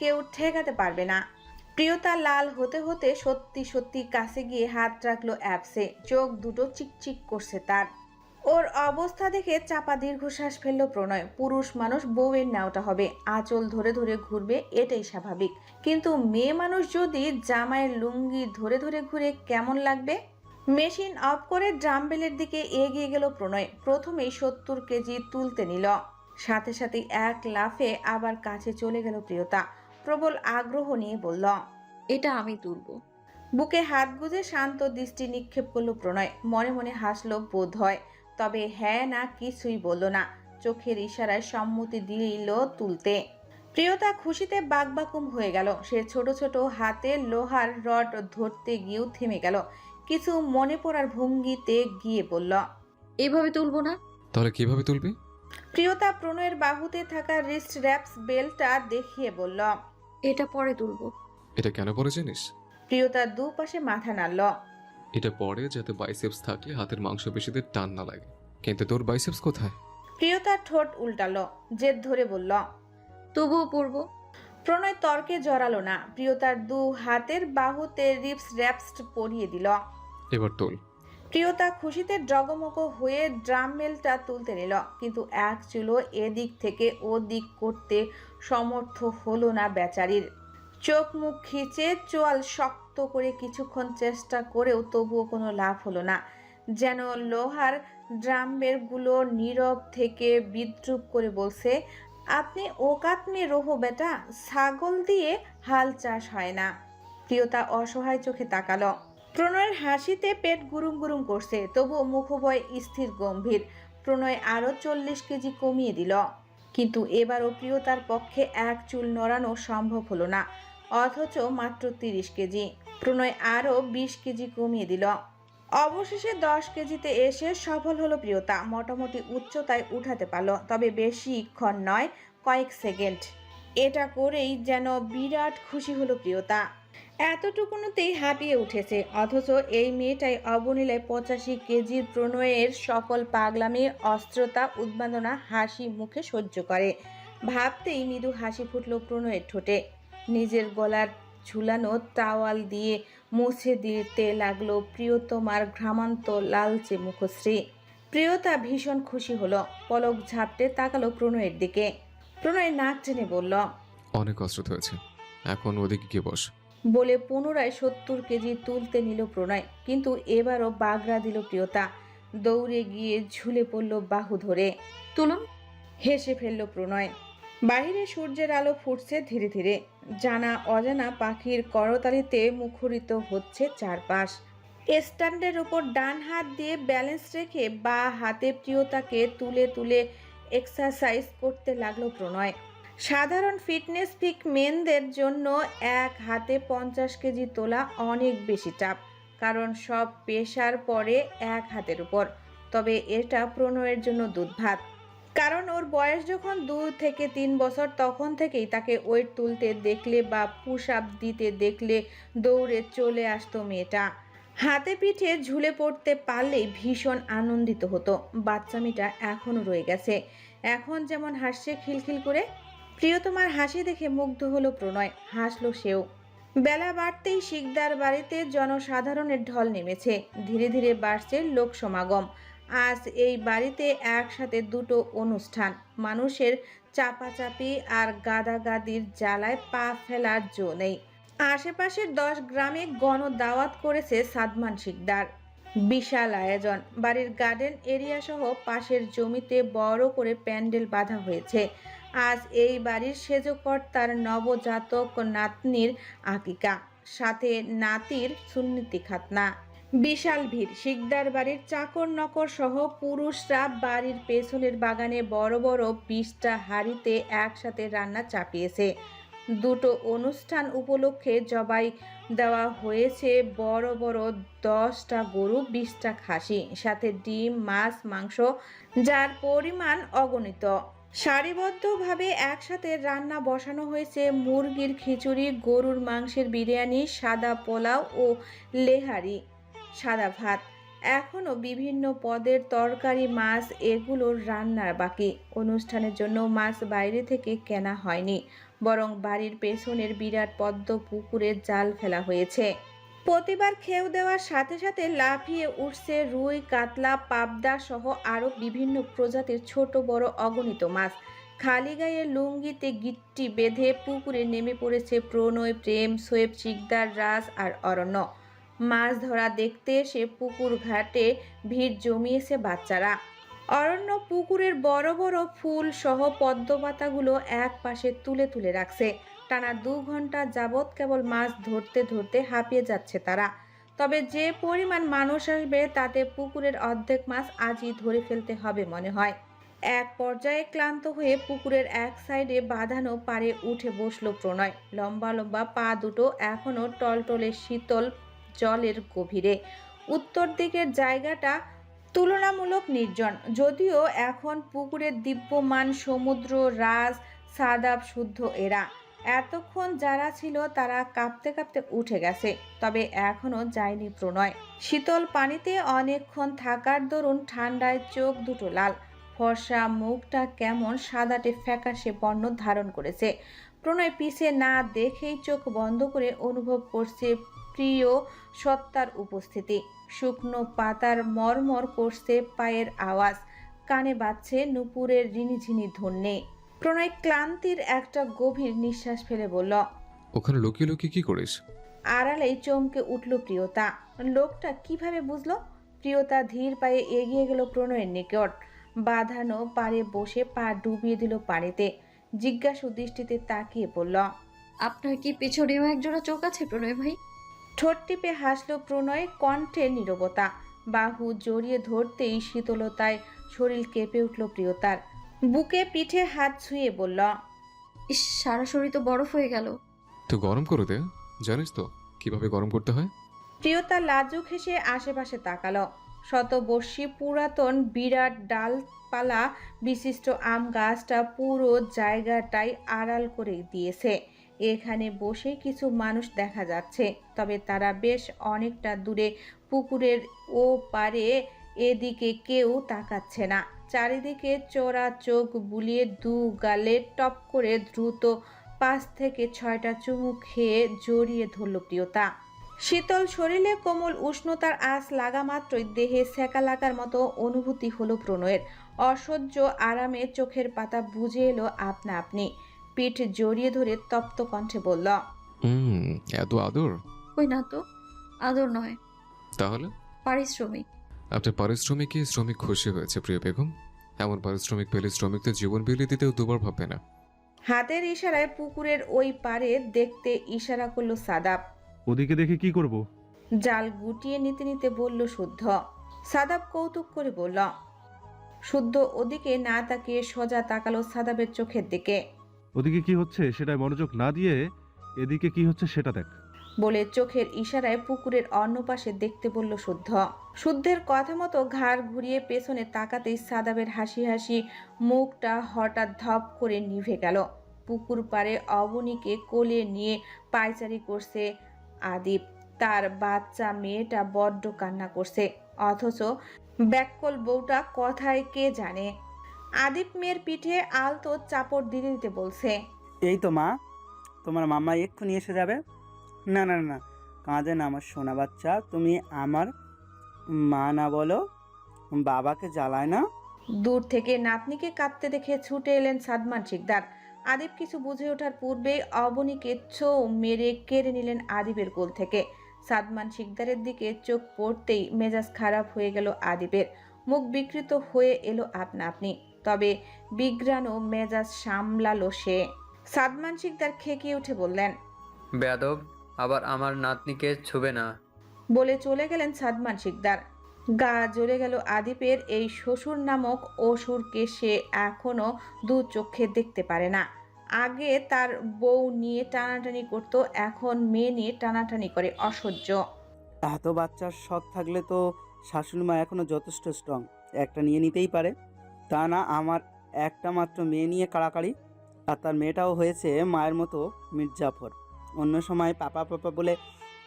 কেউ ঠেকাতে পারবে না। প্রিয়তা লাল হতে হতে সত্যি সত্যি কাছে গিয়ে হাত রাখলো অ্যাপসে। চোখ দুটো চিকচিক করছে তার। ওর অবস্থা দেখে চাপা দীর্ঘশ্বাস ফেলল প্রণয়। পুরুষ মানুষ বউয়ের নেওয়াটা হবে, আঁচল ধরে ধরে ঘুরবে, এটাই স্বাভাবিক। কিন্তু মেয়ে মানুষ যদি জামাইয়ের লুঙ্গি ধরে ধরে ঘুরে কেমন লাগবে? মেশিন অফ করে ড্রামবেলের দিকে এগিয়ে গেল প্রণয়। প্রথমেই 70 কেজি তুলতে নিল, সাথে সাথে এক লাফে আবার কাছে চলে গেল প্রিয়তা। প্রবল আগ্রহ নিয়ে বলল, এটা আমি তুলবো। বুকে হাত গুজে শান্ত দৃষ্টি নিক্ষেপ করলো প্রণয়। মনে মনে হাসলো বোধ হয়, তবে হ্যাঁ না কিছুই বলল না। চোখের ইশারায় সম্মতি দিল তুলতে। প্রিয়তা খুশিতে বাকবাকুম হয়ে গেল। সে ছোট ছোট হাতে লোহার রড ধরতে গিয়েও থেমে গেল। কিছু মনে পড়ার ভঙ্গিতে গিয়ে বলল, এভাবে তুলবো না। তাহলে কিভাবে তুলবি? প্রিয়তা প্রণয়ের বাহুতে থাকা রিস্ট র্যাপস বেল্টটা দেখিয়ে বলল, এটা পরে তুলবো। এটা কেন পরে জানিস? প্রিয়তা দুপাশে মাথা নাড়ল। এটা পরে যাতে বাইসেপস থাকলে হাতের মাংসপেশিতে টান না লাগে। কিন্তু তোর বাইসেপস কোথায়? প্রিয়তার ঠোঁট উল্টালো, জেদ ধরে বলল, তবুও পরবো। প্রণয় তর্কে জড়ালো না। প্রিয়তার দু হাতের বাহুতে রিপস র্যাপস পরিয়ে দিল। এবার তোল। প্রিয়তা খুশিতে ডগমগ হয়ে ড্রামবেলটা তুলতে নিল, কিন্তু এক চুলো এদিক থেকে ও দিক করতে সমর্থ হলো না বেচারির। চোখ মুখ খিচে চোয়াল শক্ত করে কিছুক্ষণ চেষ্টা করেও তবুও কোনো লাভ হলো না। যেন লোহার ড্রামবেলগুলো নীরব থেকে বিদ্রুপ করে বলছে, আপনি ওকাত মে রোহো বেটা, ছাগল দিয়ে হাল চাষ হয় না। প্রিয়তা অসহায় চোখে তাকালো। প্রণয়ের হাসিতে পেট গুরুম গুরুম করছে, তবুও মুখভয় স্থির গম্ভীর। প্রণয় আরও 40 কেজি কমিয়ে দিল, কিন্তু এবারও প্রিয়তার পক্ষে এক চুল নড়ানো সম্ভব হলো না, অথচ মাত্র 30 কেজি। প্রণয় আরও 20 কেজি কমিয়ে দিল। অবশেষে 10 কেজিতে এসে সফল হলো প্রিয়তা। মোটামুটি উচ্চতায় উঠাতে পারল, তবে বেশিক্ষণ নয়, কয়েক সেকেন্ড। এটা করেই যেন বিরাট খুশি হলো প্রিয়তা। এতটুকুনতেই হাঁপিয়ে উঠেছে, অথচ এই মেয়েটাই অবলীলায় 85 কেজির প্রণয়ের সকল পাগলামি, অস্ত্রতা, উন্মাদনা হাসি মুখে সহ্য করে। ভাবতেই মৃদু হাসি ফুটল প্রণয়ের ঠোঁটে। নিজের গলার ঝুলানো টাওয়াল দিয়ে মুছে দিতে লাগলো প্রিয়তমার ঘ্রামান্ত লালচে মুখশ্রী। প্রিয়তা ভীষণ খুশি হলো, পলক ঝাপটে তাকালো প্রণয়ের দিকে। প্রণয় নাক টেনে বলল, অনেক কষ্ট হয়েছে, এখন ওদিকে গিয়ে বস। বলে পুনরায় 70 কেজি তুলতে নিল প্রণয়, কিন্তু এবারও বাগড়া দিল প্রিয়তা। দৌড়ে গিয়ে ঝুলে পড়ল বাহু ধরে। তুলুন। হেসে ফেলল প্রণয়। বাইরে সূর্যের আলো ফুটছে ধীরে ধীরে। জানা অজানা পাখির করতালিতে মুখরিত হচ্ছে চারপাশ। স্ট্যান্ডের উপর ডান হাত দিয়ে ব্যালেন্স রেখে বা হাতে প্রিয়তাকে তুলে তুলে এক্সারসাইজ করতে লাগলো প্রণয়। সাধারণ ফিটনেস ফ্রিক মেনদের জন্য এক হাতে 50 কেজি তোলা অনেক বেশি চাপ, কারণ সব পেশার পরে এক হাতের উপর। তবে এটা প্রণয়ের জন্য দুধ ভাত, কারণ ওর বয়স যখন 2 থেকে 3 বছর, তখন থেকেই তাকে ওয়েট তুলতে দেখলে বা পুশ আপ দিতে দেখলে দৌড়ে চলে আসতো মেয়েটা। হাতে পিঠে ঝুলে পড়তে পারলেই ভীষণ আনন্দিত হতো। বাচ্চামিটা এখনও রয়ে গেছে, এখন যেমন হাসছে খিলখিল করে। প্রিয়তমার হাসি দেখে মুগ্ধ হলো প্রণয়, হাসলো সেও। বেলা বাড়তেই শিকদার বাড়িতে জনসাধারণের ঢল নেমেছে, ধীরে ধীরে বাড়ছে লোক সমাগম। আজ এই বাড়িতে একসাথে দুটো অনুষ্ঠান। মানুষের চাপাচাপি আর গাদাগাদির জ্বালায় পা ফেলার জো নেই। আশেপাশের 10 গ্রামে গণ দাওয়াত করেছে সাদমান শিকদার। বিশাল আয়োজন। বাড়ির গার্ডেন এরিয়া সহ পাশের জমিতে বড় করে প্যান্ডেল বাঁধা হয়েছে। আজ এই বাড়ির সেজকর্তার নবজাতক নাতনির আকিকা, সাথে নাতির সুন্নতি খাতনা। বিশাল ভিড়। শিকদার বাড়ির চাকর নকর সহ পুরুষরা বাড়ির পেছনের বাগানে বড় বড় 20টা হাঁড়িতে একসাথে রান্না চাপিয়েছে। দুটো অনুষ্ঠান উপলক্ষে জবাই দেওয়া হয়েছে বড় বড় 10টা গরু, 20টা খাসি, সাথে ডিম, মাছ, মাংস, যার পরিমাণ অগণিত। সারিবদ্ধভাবে একসাথে রান্না বসানো হয়েছে মুরগির খিচুড়ি, গরুর মাংসের বিরিয়ানি, সাদা পোলাও ও লেহারি, সাদা ভাত, এখনও বিভিন্ন পদের তরকারি, মাছ, এগুলোর রান্নার বাকি। অনুষ্ঠানের জন্য মাছ বাইরে থেকে কেনা হয়নি, বরং বাড়ির পেছনের বিরাট পদ্ম পুকুরে জাল ফেলা হয়েছে। প্রতিবার খেউ দেওয়ার সাথে সাথে লাফিয়ে উঠছে রুই, কাতলা, পাবদা সহ আরও বিভিন্ন প্রজাতির ছোট বড় অগণিত মাছ। খালি গায়ে লুঙ্গিতে গিট্টি বেঁধে পুকুরে নেমে পড়েছে প্রণয়, প্রেম, সোয়েব, শিকদার, রাজ আর অরণ্য। মাছ ধরা দেখতে সে পুকুর ঘাটে ভিড় জমিয়েছে বাচ্চারা। অরণ্য পুকুরের বড় বড় ফুল সহ পদ্ম পাতাগুলো এক পাশে তুলে তুলে রাখছে। টানা 2 ঘন্টা যাবৎ কেবল মাছ ধরতে ধরতে হাঁপিয়ে যাচ্ছে তারা। তবে যে পরিমাণ মানুষ আসবে তাতে পুকুরের অর্ধেক মাছ আজই ধরে ফেলতে হবে মনে হয়। এক পর্যায়ে ক্লান্ত হয়ে পুকুরের এক সাইডে বাঁধানো পাড়ে উঠে বসলো প্রণয়। লম্বা লম্বা পা দুটো এখনো টলটলে শীতল জলের গভীরে। উত্তর দিকের জায়গাটা তুলনামূলক নির্জন, যদিও এখন পুকুরের দিব্যমান সমুদ্র রাজ সাদাব শুদ্ধ এরা। এতক্ষণ যারা ছিল তারা কাঁপতে কাঁপতে উঠে গেছে, তবে এখনো যায়নি প্রণয়। শীতল পানিতে অনেকক্ষণ থাকার দরুন ঠান্ডায় চোখ দুটো লাল, ফর্সা মুখটা কেমন সাদাটে ফ্যাকাশে বর্ণ ধারণ করেছে। প্রণয় পিছে না দেখেই চোখ বন্ধ করে অনুভব করছে প্রিয় সত্তার উপস্থিতি। শুকনো পাতার মরমর করছে পায়ের আওয়াজ, কানে বাজছে নুপুরের রিনিঝিনি ধ্বনি। প্রণয় ক্লান্তির একটা গভীর নিঃশ্বাস ফেলে বলল, ওখানে লুকিয়ে লুকিয়ে কি করিস? আড়ালেই চমকে উঠল প্রিয়তা। লোকটা কিভাবে বুঝলো? প্রিয়তা ধীর পায়ে এগিয়ে গেল প্রণয়ের নিকট, বাঁধানো পাড়ে বসে পা ডুবিয়ে দিল পানিতে, জিজ্ঞাসু দৃষ্টিতে তাকিয়ে বলল, আপনার কি পেছনেও একজোড়া চোখ আছে প্রণয় ভাই? ঠোঁট টিপে হাসল প্রণয়, কণ্ঠে নীরবতা। বাহু জড়িয়ে ধরতেই শীতলতায় শরীর কেঁপে উঠল প্রিয়তার। বুকে পিঠে হাত ছুঁয়ে বলল, ইস, সারা শরীর তো বরফ হয়ে গেল। তো গরম করে দে, জানিস তো কিভাবে গরম করতে হয়? প্রিয়তা লাজুক হেসে আশেপাশে তাকালো। শতবর্ষী পুরাতন বিরাট ডালপালা বিশিষ্ট আম গাছটা পুরো জায়গাটাই আড়াল করে দিয়েছে। এখানে বসে কিছু মানুষ দেখা যাচ্ছে, তবে তারা বেশ অনেকটা দূরে, পুকুরের ও পারে। এদিকে কেউ তাকাচ্ছে না। চারিদিকে চোরা চোখ বুলিয়ে দু গালে টপ করে দ্রুত 5 থেকে 6টা চুমু খেয়ে জড়িয়ে ধরল প্রিয়তা। শীতল শরীরে কোমল উষ্ণতার আঁচ লাগা মাত্রই দেহে সেকা লাগার মতো অনুভূতি হলো প্রণয়ের। অসহ্য আরামে চোখের পাতা বুজে এলো আপনা আপনি। পিঠ জড়িয়ে ধরে তপ্ত কণ্ঠে বলল, এত আদর? কই না তো, আদর নয়, তাহলে পারিশ্রমিক। আপনার পারিশ্রমিকে শ্রমিক খুশি হয়েছে প্রিয় বেগম। এমন পারিশ্রমিক পেলে শ্রমিকদের জীবন বিলিয়ে দিতেও দুবার ভাববে না। হাতের ইশারায় পুকুরের ওই পারে দেখতে ইশারা করলো সাদাব। ওদিকে দেখে কি করব? জাল গুটিয়ে নিতে নিতে বলল শুদ্ধ। সাদাব কৌতুক করে বলল। শুদ্ধ ওদিকে না তাকিয়ে সোজা তাকালো সাদাবের চোখের দিকে। ওদিকে কি হচ্ছে সেটাই মনোযোগ না দিয়ে এদিকে কি হচ্ছে সেটা দেখ, বলে চোখের ইশারায় পুকুরের অন্য পাশে দেখতে বলল শুদ্ধ। শুদ্ধের কথা মতো ঘাড় ঘুরিয়ে পেছনে তাকাতেই সাদাবের হাসি হাসি মুখটা হঠাৎ ধপ করে নিভে গেল। পুকুর পাড়ে অবনীকে কোলে নিয়ে পায়চারি করছে আদিপ। তার বাচ্চা মেয়েটা বড্ড কান্না করছে, অথচ ব্যাককল বউটা কথায় কে জানে। আদিপ মেয়ের পিঠে আলতো চাপড় দিতে দিতে বলছে, এই তো মা, তোমার মামা এক্ষুনি এসে যাবে। না না না, কাঁদে না আমার সোনা বাচ্চা, তুমি আমার মা না বলো, বাবাকে জ্বালায় না। দূর থেকে নাতনিকে কাঁদতে দেখে ছুটে এলেন সাদমান শিকদার। আদিপ কিছু বুঝে ওঠার পূর্বেই অবনীকে ছো মেরে কেড়ে নিলেন আদিপের কোল থেকে। সাদমান শিকদারের দিকে চোখ পড়তেই মেজাজ খারাপ হয়ে গেল আদিপের, মুখ বিকৃত হয়ে এলো আপনা আপনি। তবে বিগ্রানো মেজাজ সামলালো সে। সাদমান শিকদার খেকিয়ে উঠে বললেন, বেয়াদব, আবার আমার নাতনিকে ছুবে না। বলে চলে গেলেন সাদমান শিকদার। গা জ্বলে গেল আদিপের। এই শ্বশুর নামক অসুরকে সে এখনো দু চোখে দেখতে পারে না। আগে তার বউ নিয়ে টানাটানি করত, এখন মেয়ে নিয়ে টানাটানি করে। অসহ্য। এত বাচ্চার শখ থাকলে তো শাশুড়ি মা এখনো যথেষ্ট স্ট্রং, একটা নিয়ে নিতেই পারে। তা না, আমার একটা মাত্র মেয়ে নিয়ে কাড়াকাড়ি। আর তার মেয়েটাও হয়েছে মায়ের মতো মির্জাফর। অন্য সময় পাপা পাপা বলে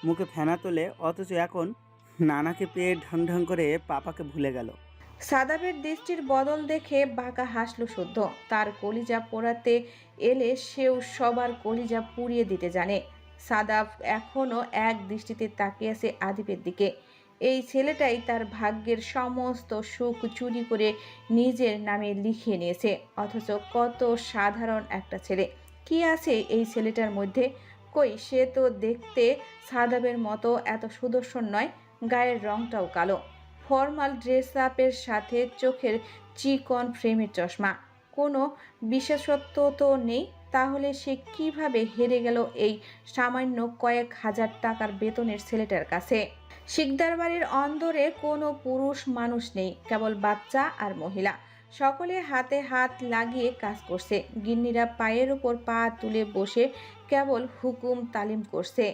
মুখে ফেনা তোলে, অথচ এখন নানাকে পেয়ে ঢং ঢং করে পাপাকে ভুলে গেল। সাদাবের দৃষ্টির বদল দেখে বাঁকা হাসল শুদ্ধ। তার কলিজা পোড়াতে এলে সেও সবার কলিজা পুড়িয়ে দিতে জানে। সাদাব এখনো এক দৃষ্টিতে তাকিয়ে আছে আদিপের দিকে। এই ছেলেটাই তার ভাগ্যের সমস্ত সুখ চুরি করে নিজের নামে লিখিয়ে নিয়েছে। অথচ কত সাধারণ একটা ছেলে। কি আছে এই ছেলেটার মধ্যে? কই, সে তো দেখতে সাদাবের মতো এত সুদর্শন নয়, গায়ের রংটাও কালো। ফর্মাল ড্রেস আপের সাথে চোখের চিকন ফ্রেমের চশমা, কোনো বিশেষত্ব তো নেই। তাহলে সে কিভাবে হেরে গেল এই সামান্য কয়েক হাজার টাকার বেতনের ছেলেটার কাছে? শিকদার বাড়ির অন্দরে কোনো পুরুষ মানুষ নেই, কেবল বাচ্চা আর মহিলা। সকলে হাতে হাত লাগিয়ে কাজ করছে। গিন্নিরা পায়ের উপর পা তুলে বসে কেবল হুকুম তালিম করছে।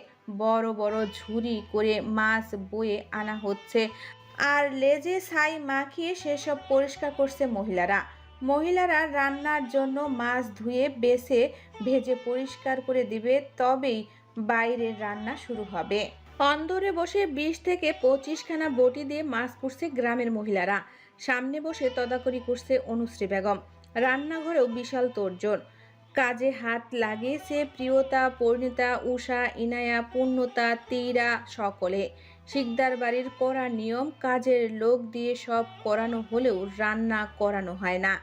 বড় বড় ঝুড়ি করে মাছ বয়ে আনা হচ্ছে আর লেজে ছাই মাখিয়ে সেসব পরিষ্কার করছে মহিলারা রান্নার জন্য মাছ ধুয়ে বেছে ভেজে পরিষ্কার করে দিবে, তবেই বাইরের রান্না শুরু হবে। অন্দরে বসে 20 থেকে 25 খানা বটি দিয়ে মাছ কুটছে গ্রামের মহিলারা। সামনে বসে তদাকরি করছে অনুশ্রী বেগম। রান্নাঘরেও বিশাল তোড়জোড়। কাজে হাত লাগিয়েছে প্রিয়তা, পরিণীতা, উষা, ইনায়া, পূর্ণতা, তীরা সকলে। শিকদার বাড়ির করা নিয়ম, কাজের লোক দিয়ে সব করানো হলেও রান্না করানো হয় না।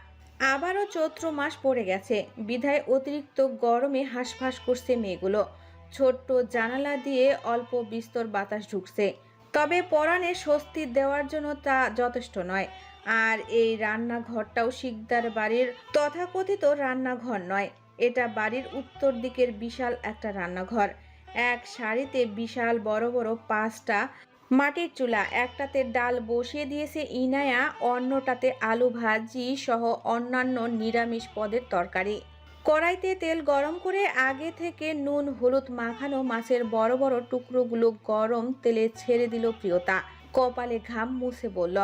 আবারও চৈত্র মাস পড়ে গেছে বিধায় অতিরিক্ত গরমে হাঁসফাঁস করছে মেয়েগুলো। ছোট্ট জানালা দিয়ে অল্প বিস্তর বাতাস ঢুকছে, তবে পরাণে স্বস্তি দেওয়ার জন্য তা যথেষ্ট নয়। আর এই রান্নাঘরটাও শিকদার বাড়ির তথাকথিত রান্নাঘর নয়, এটা বাড়ির উত্তর দিকের বিশাল একটা রান্নাঘর। এক সারিতে বিশাল বড় বড় 5টা মাটির চুলা, একটাতে ডাল বসিয়ে দিয়েছে ইনায়া, অন্যটাতে আলু ভাজি সহ অন্যান্য নিরামিষ পদের তরকারি। কড়াইতে তেল গরম করে আগে থেকে নুন হলুদ মাখানো মাছের বড় বড় টুকরোগুলো গরম তেলে ছেড়ে দিল প্রিয়তা। কপালে ঘাম মুছে বলল,